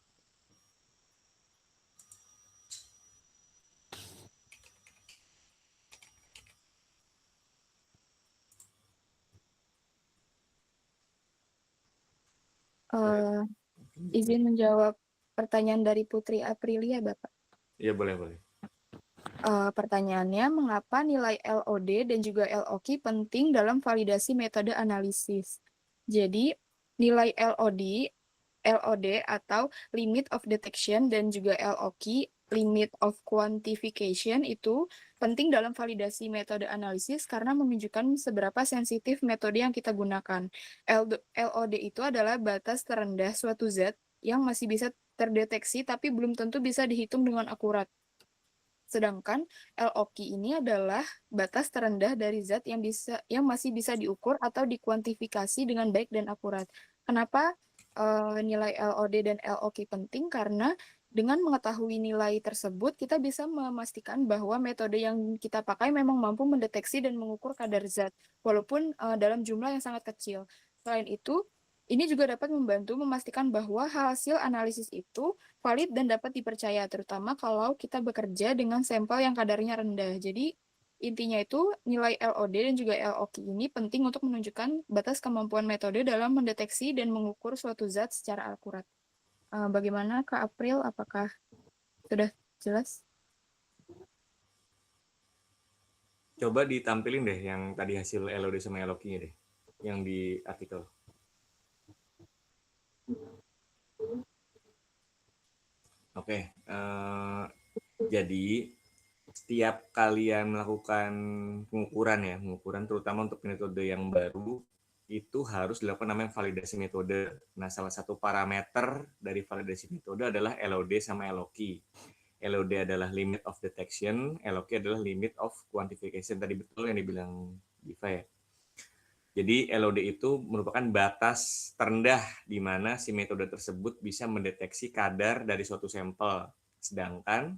Izin menjawab pertanyaan dari Putri Aprilia, Bapak. Iya, boleh. Pertanyaannya, mengapa nilai LOD dan juga LOQ penting dalam validasi metode analisis? Jadi, nilai LOD atau limit of detection dan juga LOQ, limit of quantification, itu penting dalam validasi metode analisis karena menunjukkan seberapa sensitif metode yang kita gunakan. LOD itu adalah batas terendah suatu zat yang masih bisa terdeteksi tapi belum tentu bisa dihitung dengan akurat. Sedangkan LOQ ini adalah batas terendah dari zat yang masih bisa diukur atau dikuantifikasi dengan baik dan akurat. Kenapa nilai LOD dan LOQ penting? Karena dengan mengetahui nilai tersebut, kita bisa memastikan bahwa metode yang kita pakai memang mampu mendeteksi dan mengukur kadar zat, walaupun dalam jumlah yang sangat kecil. Selain itu, ini juga dapat membantu memastikan bahwa hasil analisis itu valid dan dapat dipercaya, terutama kalau kita bekerja dengan sampel yang kadarnya rendah. Jadi, intinya itu nilai LOD dan juga LOQ ini penting untuk menunjukkan batas kemampuan metode dalam mendeteksi dan mengukur suatu zat secara akurat. Bagaimana Kak April? Apakah sudah jelas? Coba ditampilin deh yang tadi hasil LOD sama LOQ-nya deh, yang di artikel. Oke, jadi setiap kalian melakukan pengukuran terutama untuk metode yang baru, itu harus dilakukan namanya validasi metode. Nah, salah satu parameter dari validasi metode adalah LOD sama LOQ. LOD adalah limit of detection, LOQ adalah limit of quantification. Tadi betul yang dibilang Diva ya. Jadi LOD itu merupakan batas terendah di mana si metode tersebut bisa mendeteksi kadar dari suatu sampel. Sedangkan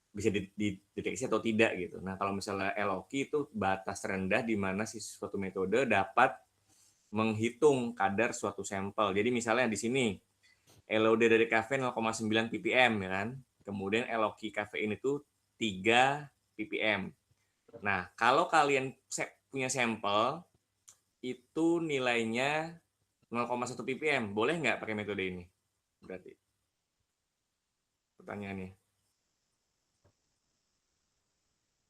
bisa dideteksi atau tidak gitu. Nah, kalau misalnya LOQ itu batas terendah di mana si suatu metode dapat menghitung kadar suatu sampel. Jadi misalnya di sini LOD dari kafein 0,9 ppm ya kan. Kemudian LOQ kafein itu 3 ppm. Nah, kalau kalian punya sampel itu nilainya 0,1 ppm, boleh nggak pakai metode ini? Berarti pertanyaannya.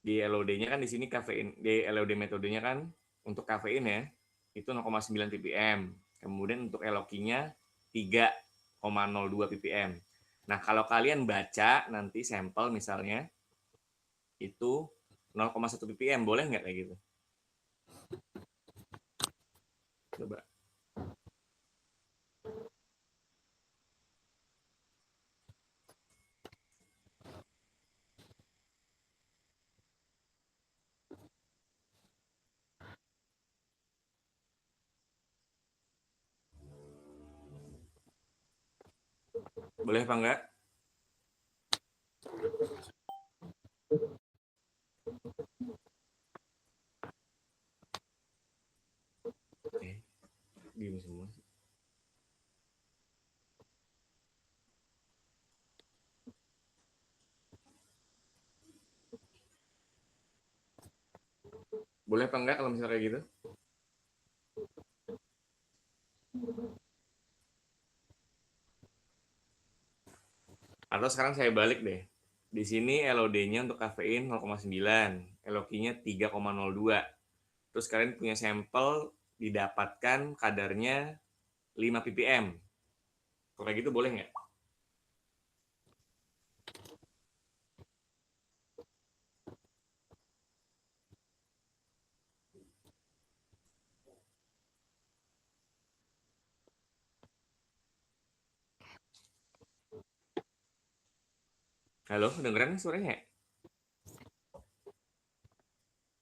Di LOD-nya kan di sini kafein, di LOD metodenya kan untuk kafein ya, itu 0,9 ppm. Kemudian untuk LOQ-nya 3,02 ppm. Nah, kalau kalian baca nanti sampel misalnya itu 0,1 ppm, boleh nggak kayak gitu? Coba. Boleh apa enggak? Oke, diem semua. Boleh apa enggak kalau misalnya kayak gitu? Atau sekarang saya balik deh. Di sini LOD-nya untuk kafein 0,9, LOQ-nya 3,02. Terus kalian punya sampel didapatkan kadarnya 5 ppm. Kalau kayak gitu boleh nggak? Halo, dengeran suaranya nggak?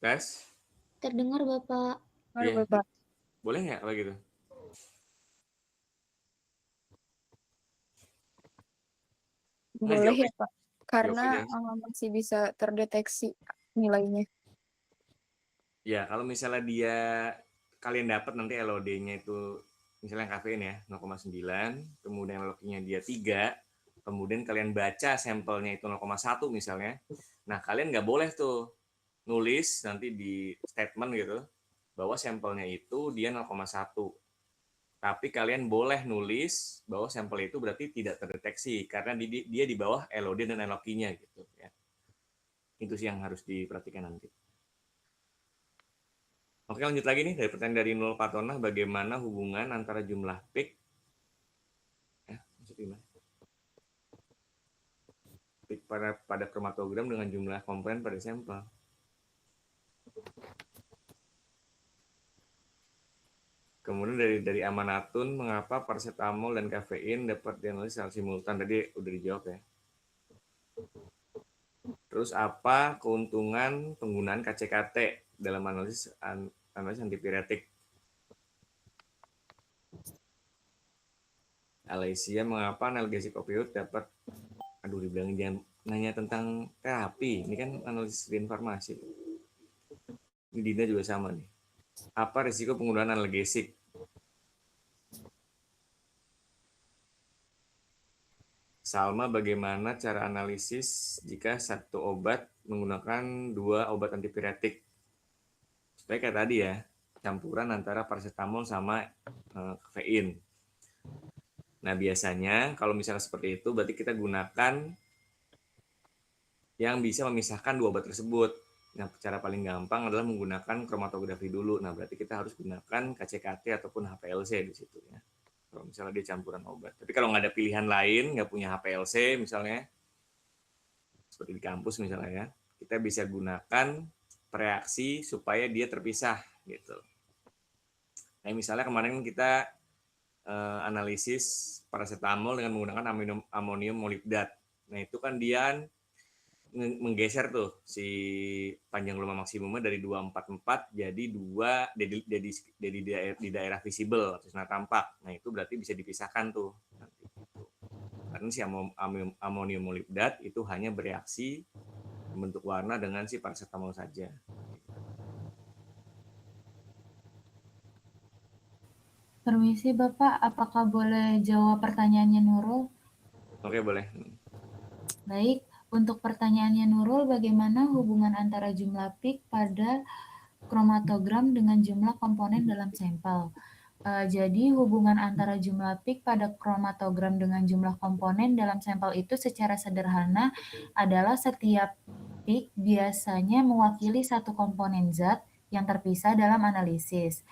Tes? Terdengar Bapak. Mari Iya. Bapak. Boleh nggak kalau gitu? Boleh jawab ya Pak, karena aja. masih bisa terdeteksi nilainya. Ya, kalau misalnya kalian dapat nanti LOD-nya itu misalnya kafein ya 0,9, kemudian LOQ-nya dia 3, kemudian kalian baca sampelnya itu 0,1 misalnya. Nah, kalian nggak boleh tuh nulis nanti di statement gitu bahwa sampelnya itu dia 0,1. Tapi kalian boleh nulis bahwa sampel itu berarti tidak terdeteksi karena dia di bawah LOD dan LOQ-nya gitu ya. Itu sih yang harus diperhatikan nanti. Oke, lanjut lagi nih dari pertanyaan dari Nul Patona, bagaimana hubungan antara jumlah peak peak pada kromatogram dengan jumlah komponen pada sampel. Kemudian dari Amanatun, mengapa paracetamol dan kafein dapat dianalisis secara simultan? Tadi udah dijawab ya. Terus apa keuntungan penggunaan KCKT dalam analisis antipiretik? Alicia, mengapa analgesik opioid dapat, dibilangin jangan nanya tentang terapi, ini kan analisis farmasi. Ini Dina juga sama nih. Apa risiko penggunaan analgesik? Salma, bagaimana cara analisis jika satu obat menggunakan 2 obat antipiretik? Supaya kayak tadi ya, campuran antara paracetamol sama kafein. Nah, biasanya kalau misalnya seperti itu, berarti kita gunakan yang bisa memisahkan 2 obat tersebut. Nah, cara paling gampang adalah menggunakan kromatografi dulu. Nah, berarti kita harus gunakan KCKT ataupun HPLC di situ ya. Kalau misalnya dia campuran obat. Tapi kalau nggak ada pilihan lain, nggak punya HPLC misalnya, seperti di kampus misalnya ya, kita bisa gunakan reaksi supaya dia terpisah gitu. Nah, misalnya kemarin kita analisis paracetamol dengan menggunakan amonium molibdat. Nah, itu kan dia menggeser tuh si panjang gelombang maksimumnya dari 244 jadi 2 di daerah visible atau sinar tampak. Nah, itu berarti bisa dipisahkan tuh. Karena si amonium molibdat itu hanya bereaksi membentuk warna dengan si paracetamol saja. Permisi Bapak, apakah boleh jawab pertanyaannya Nurul? Oke, boleh. Baik, untuk pertanyaannya Nurul, bagaimana hubungan antara jumlah peak pada kromatogram dengan jumlah komponen dalam sampel? Jadi hubungan antara jumlah peak pada kromatogram dengan jumlah komponen dalam sampel itu secara sederhana adalah setiap peak biasanya mewakili satu komponen zat yang terpisah dalam analisis.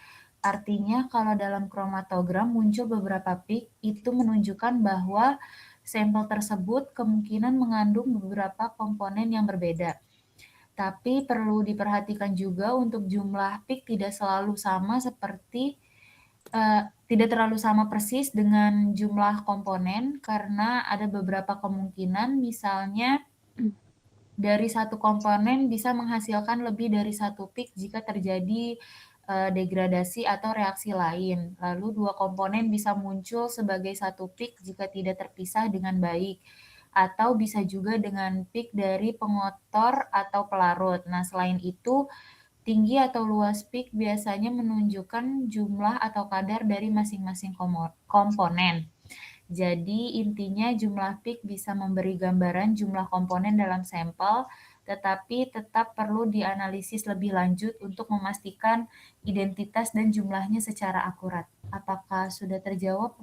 Artinya kalau dalam kromatogram muncul beberapa peak, itu menunjukkan bahwa sampel tersebut kemungkinan mengandung beberapa komponen yang berbeda. Tapi perlu diperhatikan juga untuk jumlah peak tidak selalu sama seperti tidak terlalu sama persis dengan jumlah komponen karena ada beberapa kemungkinan, misalnya dari satu komponen bisa menghasilkan lebih dari satu peak jika terjadi degradasi atau reaksi lain. Lalu dua komponen bisa muncul sebagai satu peak jika tidak terpisah dengan baik, atau bisa juga dengan peak dari pengotor atau pelarut. Nah, selain itu, tinggi atau luas peak biasanya menunjukkan jumlah atau kadar dari masing-masing komponen. Jadi intinya jumlah peak bisa memberi gambaran jumlah komponen dalam sampel, tetapi tetap perlu dianalisis lebih lanjut untuk memastikan identitas dan jumlahnya secara akurat. Apakah sudah terjawab,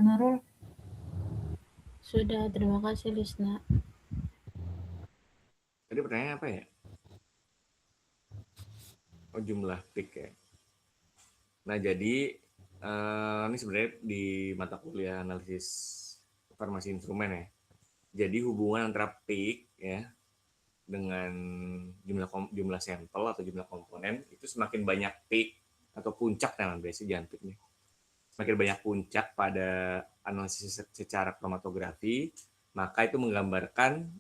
Nurul? Sudah, terima kasih Lisna. Tadi pertanyaannya apa ya? Oh, jumlah peak ya. Nah, jadi ini sebenarnya di mata kuliah analisis farmasi instrumen ya. Jadi hubungan antara peak ya dengan jumlah sampel atau jumlah komponen itu semakin banyak peak atau puncak, nah biasanya jangan peak nih. Semakin banyak puncak pada analisis secara kromatografi, maka itu menggambarkan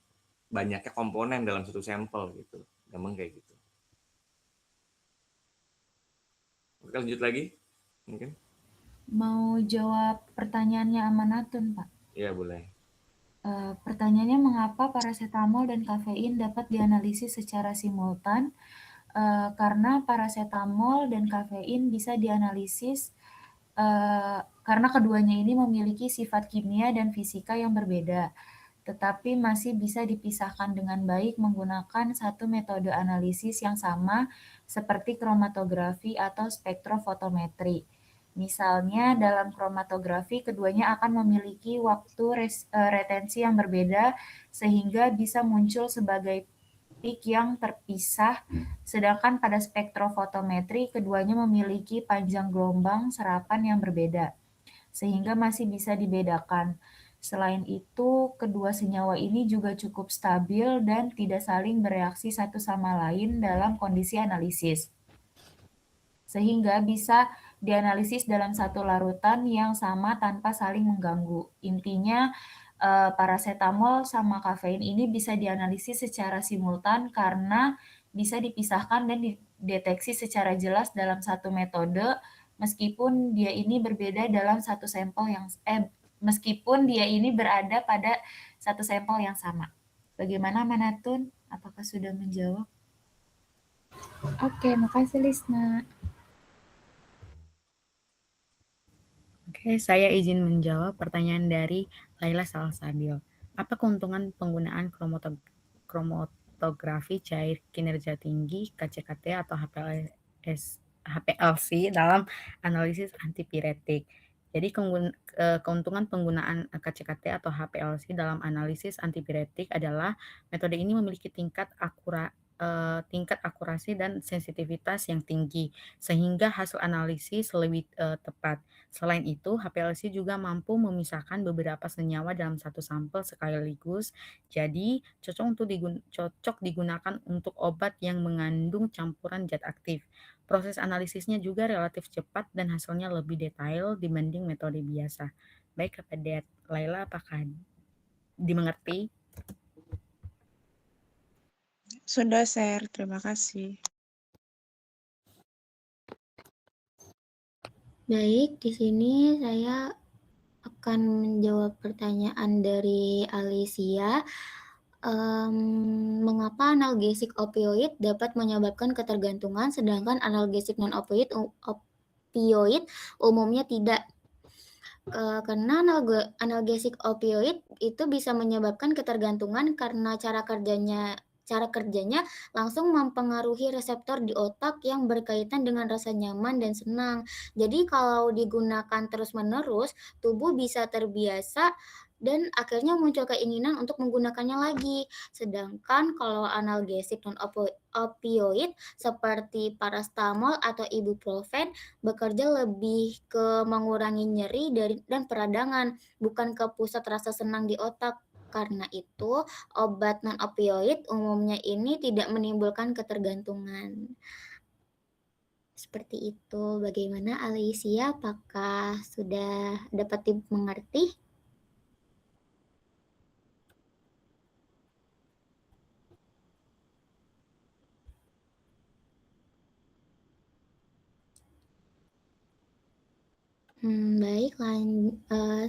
banyaknya komponen dalam satu sampel gitu. Gampang kayak gitu. Oke, lanjut lagi mungkin. Mau jawab pertanyaannya Amanatun, Pak? Iya, boleh. Pertanyaannya, mengapa parasetamol dan kafein dapat dianalisis secara simultan? Karena parasetamol dan kafein bisa dianalisis karena keduanya ini memiliki sifat kimia dan fisika yang berbeda, tetapi masih bisa dipisahkan dengan baik menggunakan satu metode analisis yang sama seperti kromatografi atau spektrofotometri. Misalnya dalam kromatografi keduanya akan memiliki waktu retensi yang berbeda sehingga bisa muncul sebagai peak yang terpisah, sedangkan pada spektrofotometri keduanya memiliki panjang gelombang serapan yang berbeda, sehingga masih bisa dibedakan. Selain itu, kedua senyawa ini juga cukup stabil dan tidak saling bereaksi satu sama lain dalam kondisi analisis, sehingga bisa dianalisis dalam satu larutan yang sama tanpa saling mengganggu. Intinya, parasetamol sama kafein ini bisa dianalisis secara simultan karena bisa dipisahkan dan dideteksi secara jelas dalam satu metode, meskipun dia ini berbeda dalam satu sampel yang meskipun dia ini berada pada satu sampel yang sama. Bagaimana, Manatun? Apakah sudah menjawab? Oke, makasih Lisna. Oke, saya izin menjawab pertanyaan dari Laila Salsabil. Apa keuntungan penggunaan kromatografi cair kinerja tinggi, KCKT atau HPLC dalam analisis antipiretik? Jadi keuntungan penggunaan KCKT atau HPLC dalam analisis antipiretik adalah metode ini memiliki tingkat akurasi dan sensitivitas yang tinggi, sehingga hasil analisis lebih tepat. Selain itu, HPLC juga mampu memisahkan beberapa senyawa dalam satu sampel sekaligus, jadi cocok digunakan untuk obat yang mengandung campuran zat aktif. Proses analisisnya juga relatif cepat dan hasilnya lebih detail dibanding metode biasa. Baik, kepada Laila, apakah dimengerti? Sudah share, terima kasih. Baik, di sini saya akan menjawab pertanyaan dari Alicia. Mengapa analgesik opioid dapat menyebabkan ketergantungan sedangkan analgesik non-opioid umumnya tidak? Karena analgesik opioid itu bisa menyebabkan ketergantungan karena cara kerjanya langsung mempengaruhi reseptor di otak yang berkaitan dengan rasa nyaman dan senang. Jadi kalau digunakan terus-menerus, tubuh bisa terbiasa dan akhirnya muncul keinginan untuk menggunakannya lagi. Sedangkan kalau analgesik non-opioid seperti paracetamol atau ibuprofen bekerja lebih ke mengurangi nyeri dan peradangan, bukan ke pusat rasa senang di otak. Karena itu, obat non-opioid umumnya ini tidak menimbulkan ketergantungan. Seperti itu. Bagaimana Alicia? Apakah sudah dapat dimengerti? Baik,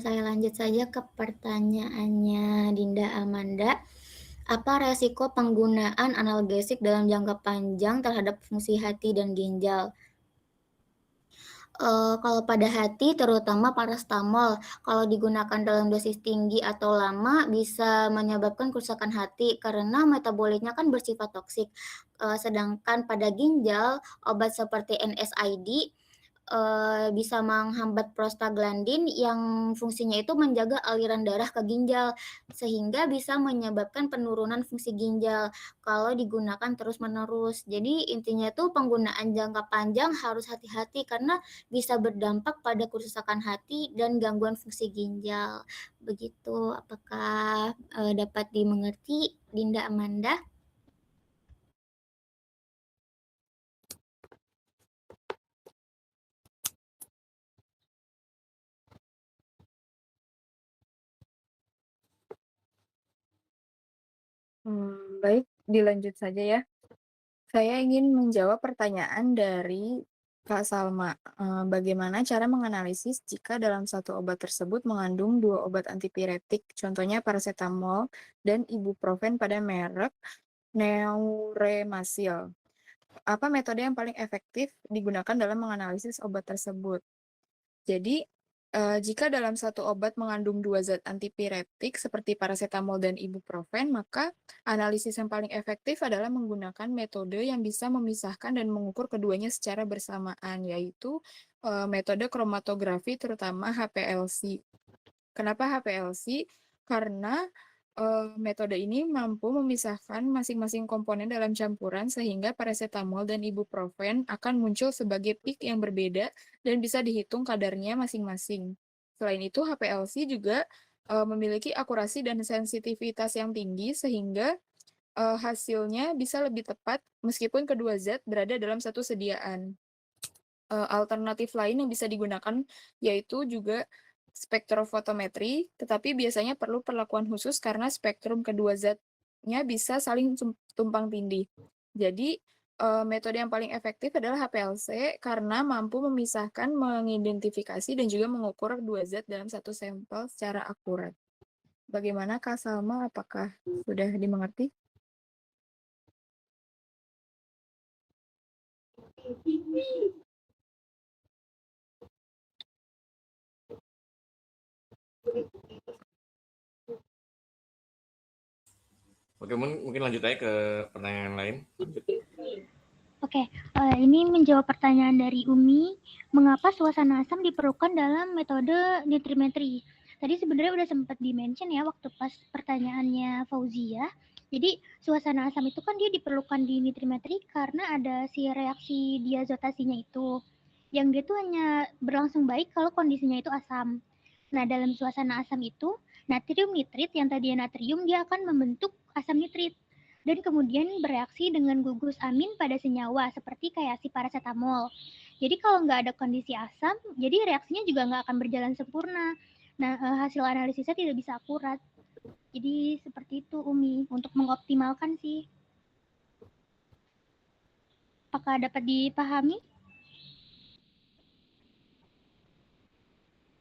saya lanjut saja ke pertanyaannya Dinda Amanda. Apa resiko penggunaan analgesik dalam jangka panjang terhadap fungsi hati dan ginjal? Kalau pada hati, terutama paracetamol, kalau digunakan dalam dosis tinggi atau lama bisa menyebabkan kerusakan hati karena metabolitnya kan bersifat toksik. Sedangkan pada ginjal, obat seperti NSAID bisa menghambat prostaglandin yang fungsinya itu menjaga aliran darah ke ginjal, sehingga bisa menyebabkan penurunan fungsi ginjal kalau digunakan terus-menerus. Jadi intinya tuh penggunaan jangka panjang harus hati-hati karena bisa berdampak pada kerusakan hati dan gangguan fungsi ginjal. Begitu, apakah dapat dimengerti, Dinda Amanda? Baik, dilanjut saja ya. Saya ingin menjawab pertanyaan dari Kak Salma. Bagaimana cara menganalisis jika dalam satu obat tersebut mengandung 2 obat antipiretik, contohnya paracetamol dan ibuprofen pada merek Neuremasil. Apa metode yang paling efektif digunakan dalam menganalisis obat tersebut? Jadi, jika dalam satu obat mengandung 2 zat antipiretik seperti paracetamol dan ibuprofen, maka analisis yang paling efektif adalah menggunakan metode yang bisa memisahkan dan mengukur keduanya secara bersamaan, yaitu metode kromatografi terutama HPLC. Kenapa HPLC? Karena metode ini mampu memisahkan masing-masing komponen dalam campuran sehingga paracetamol dan ibuprofen akan muncul sebagai peak yang berbeda dan bisa dihitung kadarnya masing-masing. Selain itu, HPLC juga memiliki akurasi dan sensitivitas yang tinggi sehingga hasilnya bisa lebih tepat meskipun kedua zat berada dalam satu sediaan. Alternatif lain yang bisa digunakan yaitu juga spektrofotometri, tetapi biasanya perlu perlakuan khusus karena spektrum kedua zatnya bisa saling tumpang tindih. Jadi, metode yang paling efektif adalah HPLC karena mampu memisahkan, mengidentifikasi, dan juga mengukur dua zat dalam satu sampel secara akurat. Bagaimana Kak Salma, apakah sudah dimengerti? Oke, mungkin lanjut aja ke pertanyaan lain. Oke, ini menjawab pertanyaan dari Umi, mengapa suasana asam diperlukan dalam metode nitrimetri? Tadi sebenarnya udah sempat di-mention ya waktu pas pertanyaannya Fauzia. Jadi suasana asam itu kan dia diperlukan di nitrimetri karena ada si reaksi diazotasinya itu. Yang dia tuh hanya berlangsung baik kalau kondisinya itu asam. Nah, dalam suasana asam itu, natrium nitrit yang tadinya natrium dia akan membentuk asam nitrit dan kemudian bereaksi dengan gugus amin pada senyawa seperti kayak si paracetamol. Jadi kalau nggak ada kondisi asam, jadi reaksinya juga nggak akan berjalan sempurna. Nah, hasil analisisnya tidak bisa akurat. Jadi seperti itu Umi, untuk mengoptimalkan sih. Apakah dapat dipahami?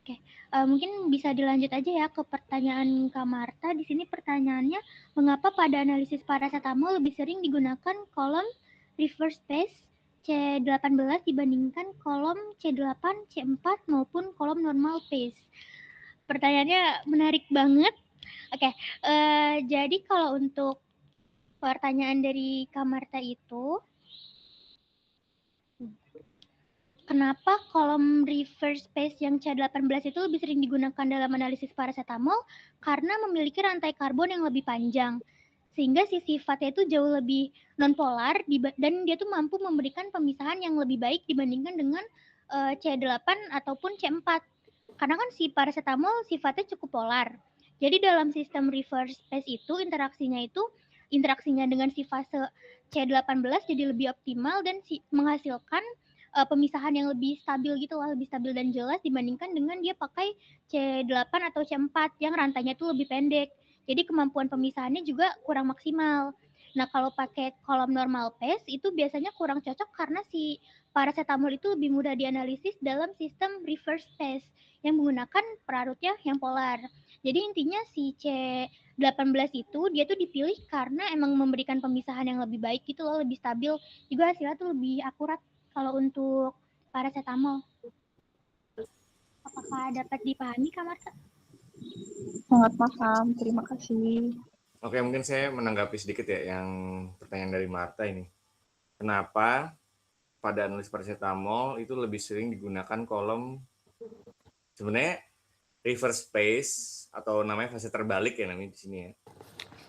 Oke, mungkin bisa dilanjut aja ya ke pertanyaan Kak Marta. Di sini pertanyaannya, mengapa pada analisis paracetamol lebih sering digunakan kolom reverse phase C18 dibandingkan kolom C8, C4 maupun kolom normal phase? Pertanyaannya menarik banget. Oke, jadi kalau untuk pertanyaan dari Kak Marta itu, kenapa kolom reverse phase yang C18 itu lebih sering digunakan dalam analisis paracetamol? Karena memiliki rantai karbon yang lebih panjang. Sehingga si sifatnya itu jauh lebih nonpolar dan dia tuh mampu memberikan pemisahan yang lebih baik dibandingkan dengan C8 ataupun C4. Karena kan si paracetamol sifatnya cukup polar. Jadi dalam sistem reverse phase itu interaksinya dengan si fase C18 jadi lebih optimal dan menghasilkan pemisahan yang lebih stabil gitu lah, lebih stabil dan jelas dibandingkan dengan dia pakai C8 atau C4 yang rantainya tuh lebih pendek. Jadi kemampuan pemisahannya juga kurang maksimal. Nah, kalau pakai kolom normal pace itu biasanya kurang cocok karena si paracetamol itu lebih mudah dianalisis dalam sistem reverse pace yang menggunakan pelarutnya yang polar. Jadi intinya si C18 itu dia tuh dipilih karena emang memberikan pemisahan yang lebih baik gitu loh, lebih stabil. Juga hasilnya tuh lebih akurat kalau untuk paracetamol. Apakah dapat dipahami, Kak Marta? Sangat paham, terima kasih. Oke, mungkin saya menanggapi sedikit ya yang pertanyaan dari Marta ini. Kenapa pada analis paracetamol itu lebih sering digunakan kolom sebenarnya reverse pace atau namanya fase terbalik ya namanya di sini ya.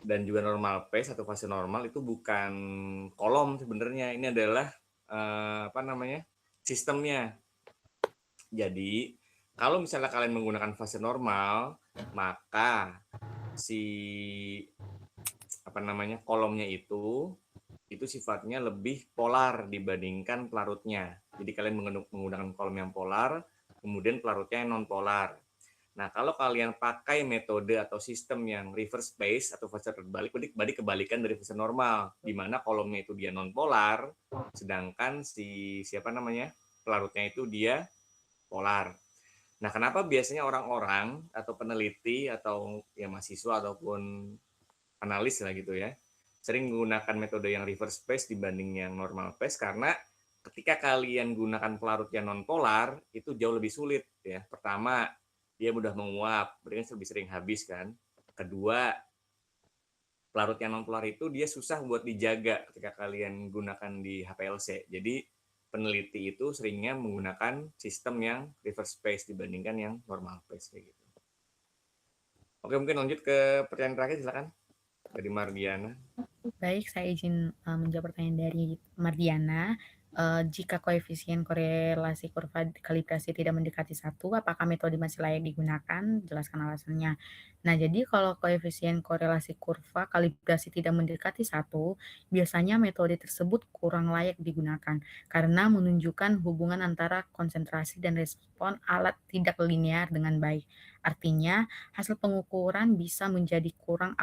Dan juga normal pace atau fase normal itu bukan kolom sebenarnya, ini adalah sistemnya. Jadi kalau misalnya kalian menggunakan fase normal, maka si kolomnya itu sifatnya lebih polar dibandingkan pelarutnya. Jadi kalian menggunakan kolom yang polar, kemudian pelarutnya yang non polar. Nah, kalau kalian pakai metode atau sistem yang reverse pace atau fase terbalik, berarti kebalikan dari fase normal, di mana kolomnya itu dia non polar, sedangkan pelarutnya itu dia polar. Nah, kenapa biasanya orang-orang atau peneliti atau ya mahasiswa ataupun analis lah gitu ya, sering menggunakan metode yang reverse pace dibanding yang normal pace karena ketika kalian gunakan pelarut yang non polar itu jauh lebih sulit ya. Pertama, dia mudah menguap, berarti kan lebih sering habis kan. Kedua, pelarut yang non polar itu dia susah buat dijaga ketika kalian gunakan di HPLC. Jadi peneliti itu seringnya menggunakan sistem yang reverse pace dibandingkan yang normal pace kayak gitu. Oke, mungkin lanjut ke pertanyaan terakhir, silakan dari Mardiana. Baik, saya izin menjawab pertanyaan dari Mardiana. Jika koefisien korelasi kurva kalibrasi tidak mendekati 1, apakah metode masih layak digunakan? Jelaskan alasannya. Nah, jadi kalau koefisien korelasi kurva kalibrasi tidak mendekati 1, biasanya metode tersebut kurang layak digunakan karena menunjukkan hubungan antara konsentrasi dan respon alat tidak linear dengan baik. Artinya, hasil pengukuran bisa menjadi kurang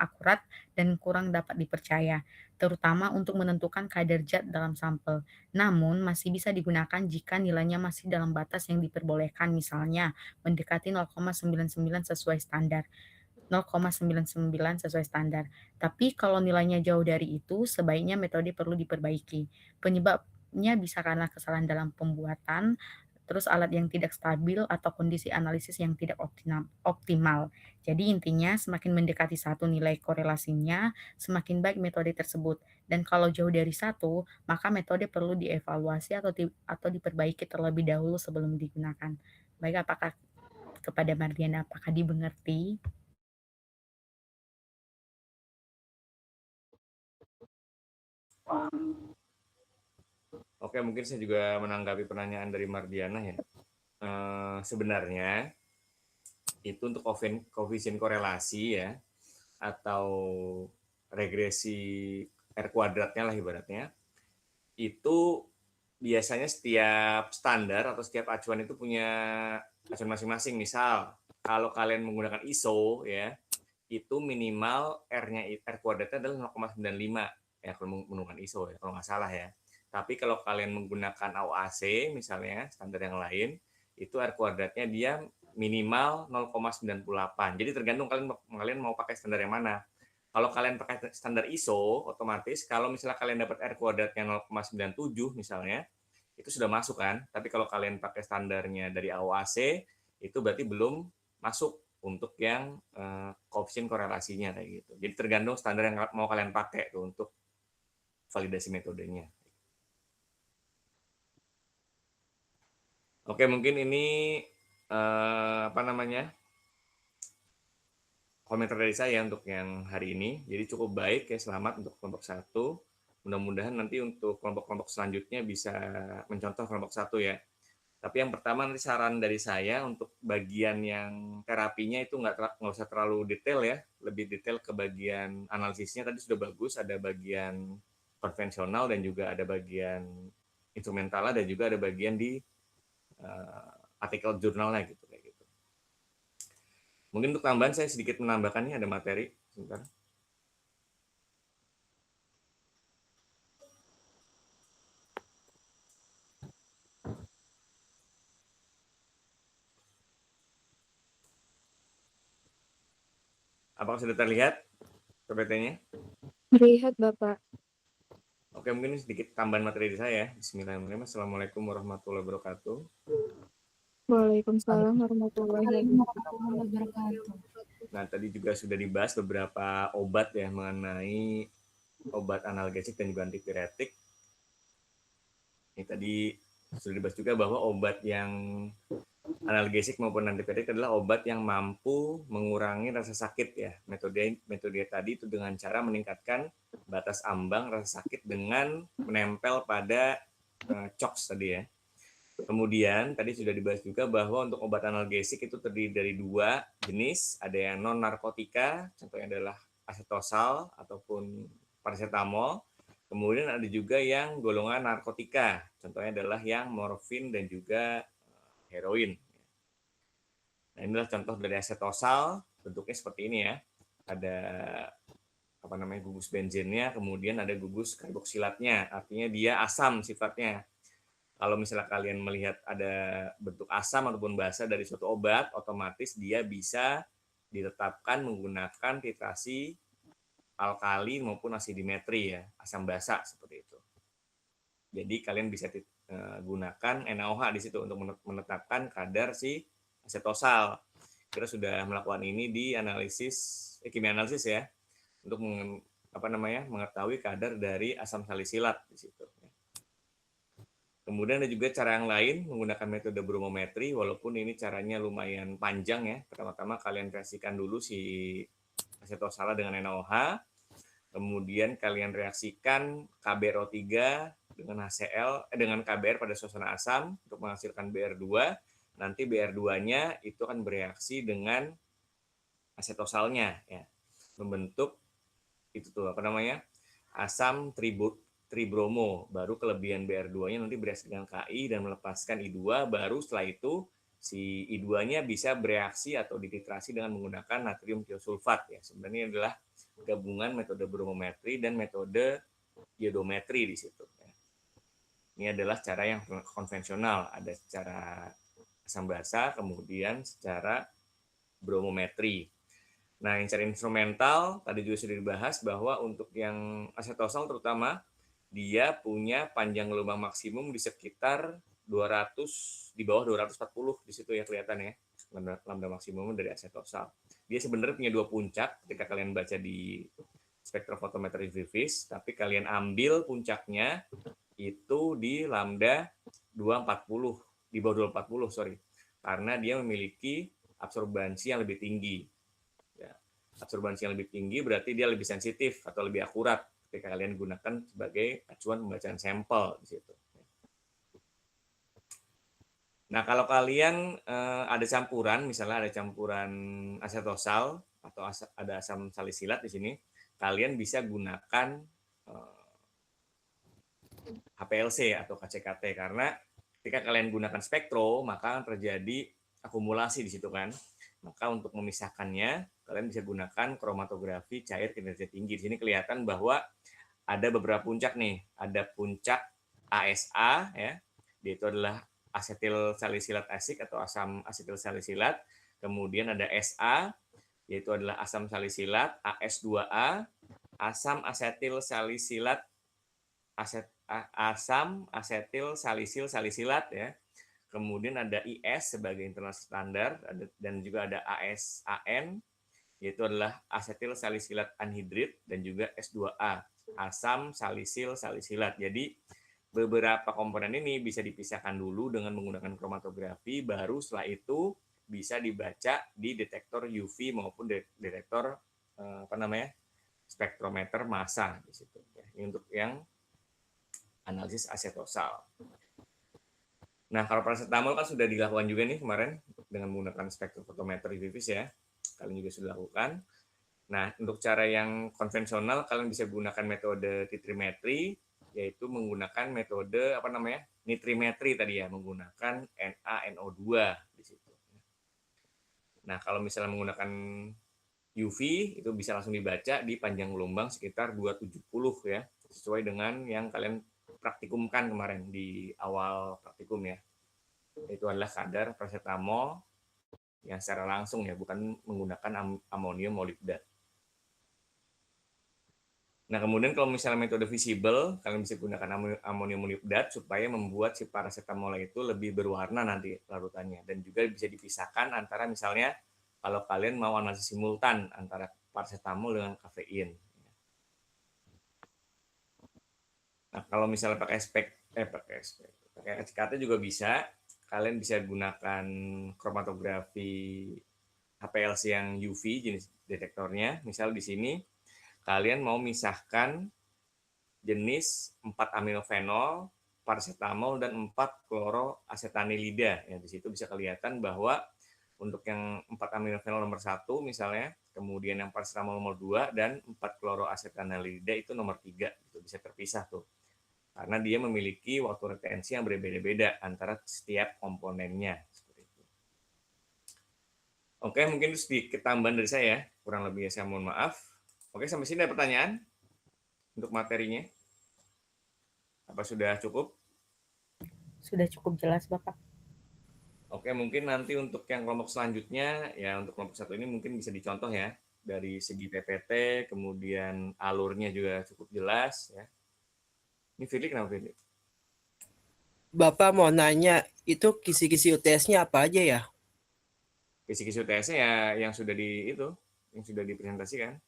akurat dan kurang dapat dipercaya, terutama untuk menentukan kadar zat dalam sampel. Namun, masih bisa digunakan jika nilainya masih dalam batas yang diperbolehkan, misalnya mendekati 0,99 sesuai standar. 0,99 sesuai standar. Tapi kalau nilainya jauh dari itu, sebaiknya metode perlu diperbaiki. Penyebabnya bisa karena kesalahan dalam pembuatan, terus alat yang tidak stabil atau kondisi analisis yang tidak optimal. Jadi intinya semakin mendekati 1 nilai korelasinya, semakin baik metode tersebut. Dan kalau jauh dari 1, maka metode perlu dievaluasi atau diperbaiki terlebih dahulu sebelum digunakan. Baik, apakah kepada Mardiana, apakah dimengerti? Oke, mungkin saya juga menanggapi pertanyaan dari Mardiana ya. Sebenarnya itu untuk koefisien korelasi ya, atau regresi R kuadratnya lah ibaratnya, itu biasanya setiap standar atau setiap acuan itu punya acuan masing-masing. Misal, kalau kalian menggunakan ISO ya, itu minimal R kuadratnya adalah 0,95 ya kalau menggunakan ISO ya, kalau nggak salah ya. Tapi kalau kalian menggunakan AOAC misalnya, standar yang lain, itu R kuadratnya dia minimal 0,98. Jadi tergantung kalian mau pakai standar yang mana. Kalau kalian pakai standar ISO, otomatis kalau misalnya kalian dapat R kuadratnya 0,97 misalnya, itu sudah masuk kan. Tapi kalau kalian pakai standarnya dari AOAC, itu berarti belum masuk untuk yang koefisien korelasinya kayak gitu. Jadi tergantung standar yang mau kalian pakai tuh untuk validasi metodenya. Oke, mungkin ini komentar dari saya untuk yang hari ini. Jadi cukup baik ya, selamat untuk kelompok 1. Mudah-mudahan nanti untuk kelompok-kelompok selanjutnya bisa mencontoh kelompok 1 ya. Tapi yang pertama nanti saran dari saya untuk bagian yang terapinya itu nggak usah terlalu detail ya, lebih detail ke bagian analisisnya tadi sudah bagus, ada bagian konvensional dan juga ada bagian instrumental dan juga ada bagian di artikel jurnalnya gitu kayak gitu. Mungkin untuk tambahan saya sedikit menambahkan nih, ada materi sebentar. Apakah sudah terlihat PPT-nya? Terlihat, Bapak. Oke, mungkin sedikit tambahan materi dari saya. Bismillahirrahmanirrahim. Assalamualaikum warahmatullahi wabarakatuh. Waalaikumsalam warahmatullahi wabarakatuh. Nah, tadi juga sudah dibahas beberapa obat ya mengenai obat analgesik dan juga antipiretik. Ini tadi sudah dibahas juga bahwa obat yang analgesik maupun antipiretik adalah obat yang mampu mengurangi rasa sakit ya. Metode tadi itu dengan cara meningkatkan batas ambang rasa sakit dengan menempel pada COX tadi ya. Kemudian tadi sudah dibahas juga bahwa untuk obat analgesik itu terdiri dari 2 jenis, ada yang non narkotika, contohnya adalah asetosal ataupun paracetamol. Kemudian ada juga yang golongan narkotika, contohnya adalah yang morfin dan juga heroin. Nah, inilah contoh dari asetosal, bentuknya seperti ini ya. Ada gugus benzennya, kemudian ada gugus karboksilatnya, artinya dia asam sifatnya. Kalau misalnya kalian melihat ada bentuk asam ataupun basa dari suatu obat, otomatis dia bisa ditetapkan menggunakan titrasi alkali maupun asidimetri ya, asam basa seperti itu. Jadi kalian bisa gunakan NaOH di situ untuk menetapkan kadar si asetosal. Kita sudah melakukan ini di kimia analisis ya, untuk mengetahui kadar dari asam salisilat di situ. Kemudian ada juga cara yang lain menggunakan metode bromometri, walaupun ini caranya lumayan panjang ya. Pertama-tama kalian reaksikan dulu si asetosal dengan NaOH, kemudian kalian reaksikan KBRO3 dengan HCl dengan KBr pada suasana asam untuk menghasilkan BR2. Nanti BR2-nya itu akan bereaksi dengan asetosalnya ya, membentuk itu tuh asam tribromo, baru kelebihan BR2-nya nanti bereaksi dengan Ki dan melepaskan I2, baru setelah itu si I2-nya bisa bereaksi atau dititrasi dengan menggunakan natrium tiosulfat ya. Sebenarnya adalah gabungan metode bromometri dan metode iodometri di situ. Ini adalah cara yang konvensional, ada secara asam basa, kemudian secara bromometri. Nah, yang cara instrumental tadi juga sudah dibahas bahwa untuk yang asetosal terutama dia punya panjang gelombang maksimum di sekitar 200, di bawah 240 di situ ya kelihatan ya, lambda maksimum dari asetosal. Dia sebenarnya punya 2 puncak ketika kalian baca di spektrofotometri Griffiths, tapi kalian ambil puncaknya itu di lambda 240, di bawah 240 karena dia memiliki absorbansi yang lebih tinggi. Ya, absorbansi yang lebih tinggi berarti dia lebih sensitif atau lebih akurat ketika kalian gunakan sebagai acuan pembacaan sampel di situ. Nah, kalau kalian ada campuran, misalnya ada campuran asetosal atau ada asam salisilat di sini, kalian bisa gunakan HPLC atau KCKT karena ketika kalian gunakan spektro maka terjadi akumulasi di situ kan. Maka untuk memisahkannya kalian bisa gunakan kromatografi cair kinerja tinggi. Di sini kelihatan bahwa ada beberapa puncak nih. Ada puncak ASA ya, yaitu adalah asetil salisilat asik atau asam asetil salisilat. Kemudian ada SA yaitu adalah asam salisilat, AS2A, asam asetil salisilat asam asetil salisilat ya. Kemudian ada IS sebagai internal standar dan juga ada ASAN yaitu adalah asetil salisilat anhidrid dan juga S2A asam salisil salisilat. Jadi beberapa komponen ini bisa dipisahkan dulu dengan menggunakan kromatografi, baru setelah itu bisa dibaca di detektor UV maupun detektor spektrometer massa di situ. Ini untuk yang analisis asetosal. Nah, kalau paracetamol kan sudah dilakukan juga nih kemarin dengan menggunakan spektrofotometer Griffiths ya. Kalian juga sudah lakukan. Nah, untuk cara yang konvensional kalian bisa gunakan metode titrimetri, yaitu menggunakan metode nitrimetri tadi ya, menggunakan NaNO2 di situ. Nah, kalau misalnya menggunakan UV itu bisa langsung dibaca di panjang gelombang sekitar 270 ya, sesuai dengan yang kalian praktikumkan kemarin di awal praktikum ya. Itu adalah kadar paracetamol yang secara langsung ya, bukan menggunakan amonium molibdat. Nah, kemudian kalau misalnya metode visible, kalian bisa gunakan amonium monibdat supaya membuat si paracetamol itu lebih berwarna nanti larutannya. Dan juga bisa dipisahkan antara misalnya kalau kalian mau analisis simultan antara paracetamol dengan kafein. Nah, kalau misalnya pakai SKT juga bisa. Kalian bisa gunakan kromatografi HPLC yang UV jenis detektornya. Misal di sini kalian mau misahkan jenis 4 aminofenol, paracetamol, dan 4 kloroasetanilida. Ya, di situ bisa kelihatan bahwa untuk yang 4 aminofenol nomor 1 misalnya, kemudian yang paracetamol nomor 2, dan 4 kloroasetanilida itu nomor 3. Itu bisa terpisah tuh. Karena dia memiliki waktu retensi yang berbeda-beda antara setiap komponennya. Seperti itu. Oke, mungkin itu sedikit tambahan dari saya. Kurang lebih saya mohon maaf. Oke, sampai sini ada pertanyaan untuk materinya? Apa sudah cukup? Sudah cukup jelas, Bapak. Oke, mungkin nanti untuk yang kelompok selanjutnya, ya untuk kelompok 1 ini mungkin bisa dicontoh ya. Dari segi PPT, kemudian alurnya juga cukup jelas. Ya. Ini Firly kenapa Firly? Bapak mau nanya, itu kisi-kisi UTS-nya apa aja ya? Kisi-kisi UTS-nya ya yang sudah yang sudah dipresentasikan.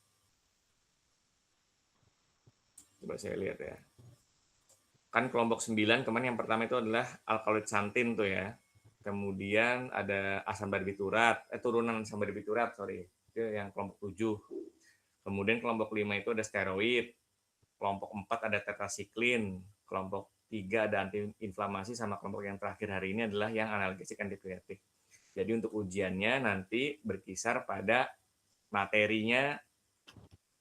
Coba saya lihat ya. Kan kelompok 9 kemarin yang pertama itu adalah alkaloid santin tuh ya. Kemudian ada asam barbiturat, turunan asam barbiturat, sorry. Itu yang kelompok 7. Kemudian kelompok 5 itu ada steroid. Kelompok 4 ada tetrasiklin. Kelompok 3 ada antiinflamasi, sama kelompok yang terakhir hari ini adalah yang analgesik antipiretik. Jadi untuk ujiannya nanti berkisar pada materinya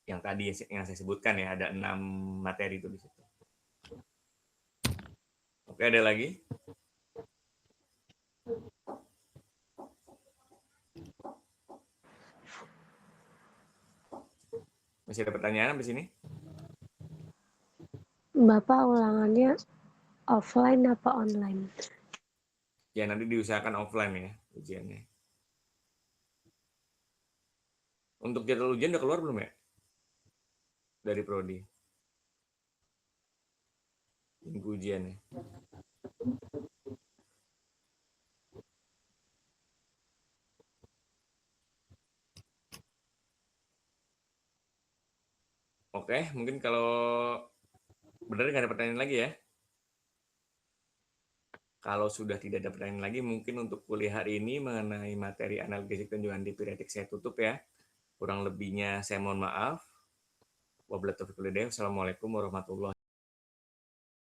yang tadi yang saya sebutkan ya, ada 6 materi itu di situ. Oke, ada lagi? Masih ada pertanyaan sampai sini? Bapak ulangannya offline apa online? Ya, nanti diusahakan offline ya ujiannya. Untuk jadwal ujian udah keluar belum ya? Dari Prodi. Minggu ujiannya. Oke, mungkin kalau benar nggak ada pertanyaan lagi ya. Kalau sudah tidak ada pertanyaan lagi, mungkin untuk kuliah hari ini mengenai materi analgesik dan juga antipiretik saya tutup ya. Kurang lebihnya saya mohon maaf. Wabillahi taufiq wal hidayah. Wassalamualaikum warahmatullahi wabarakatuh.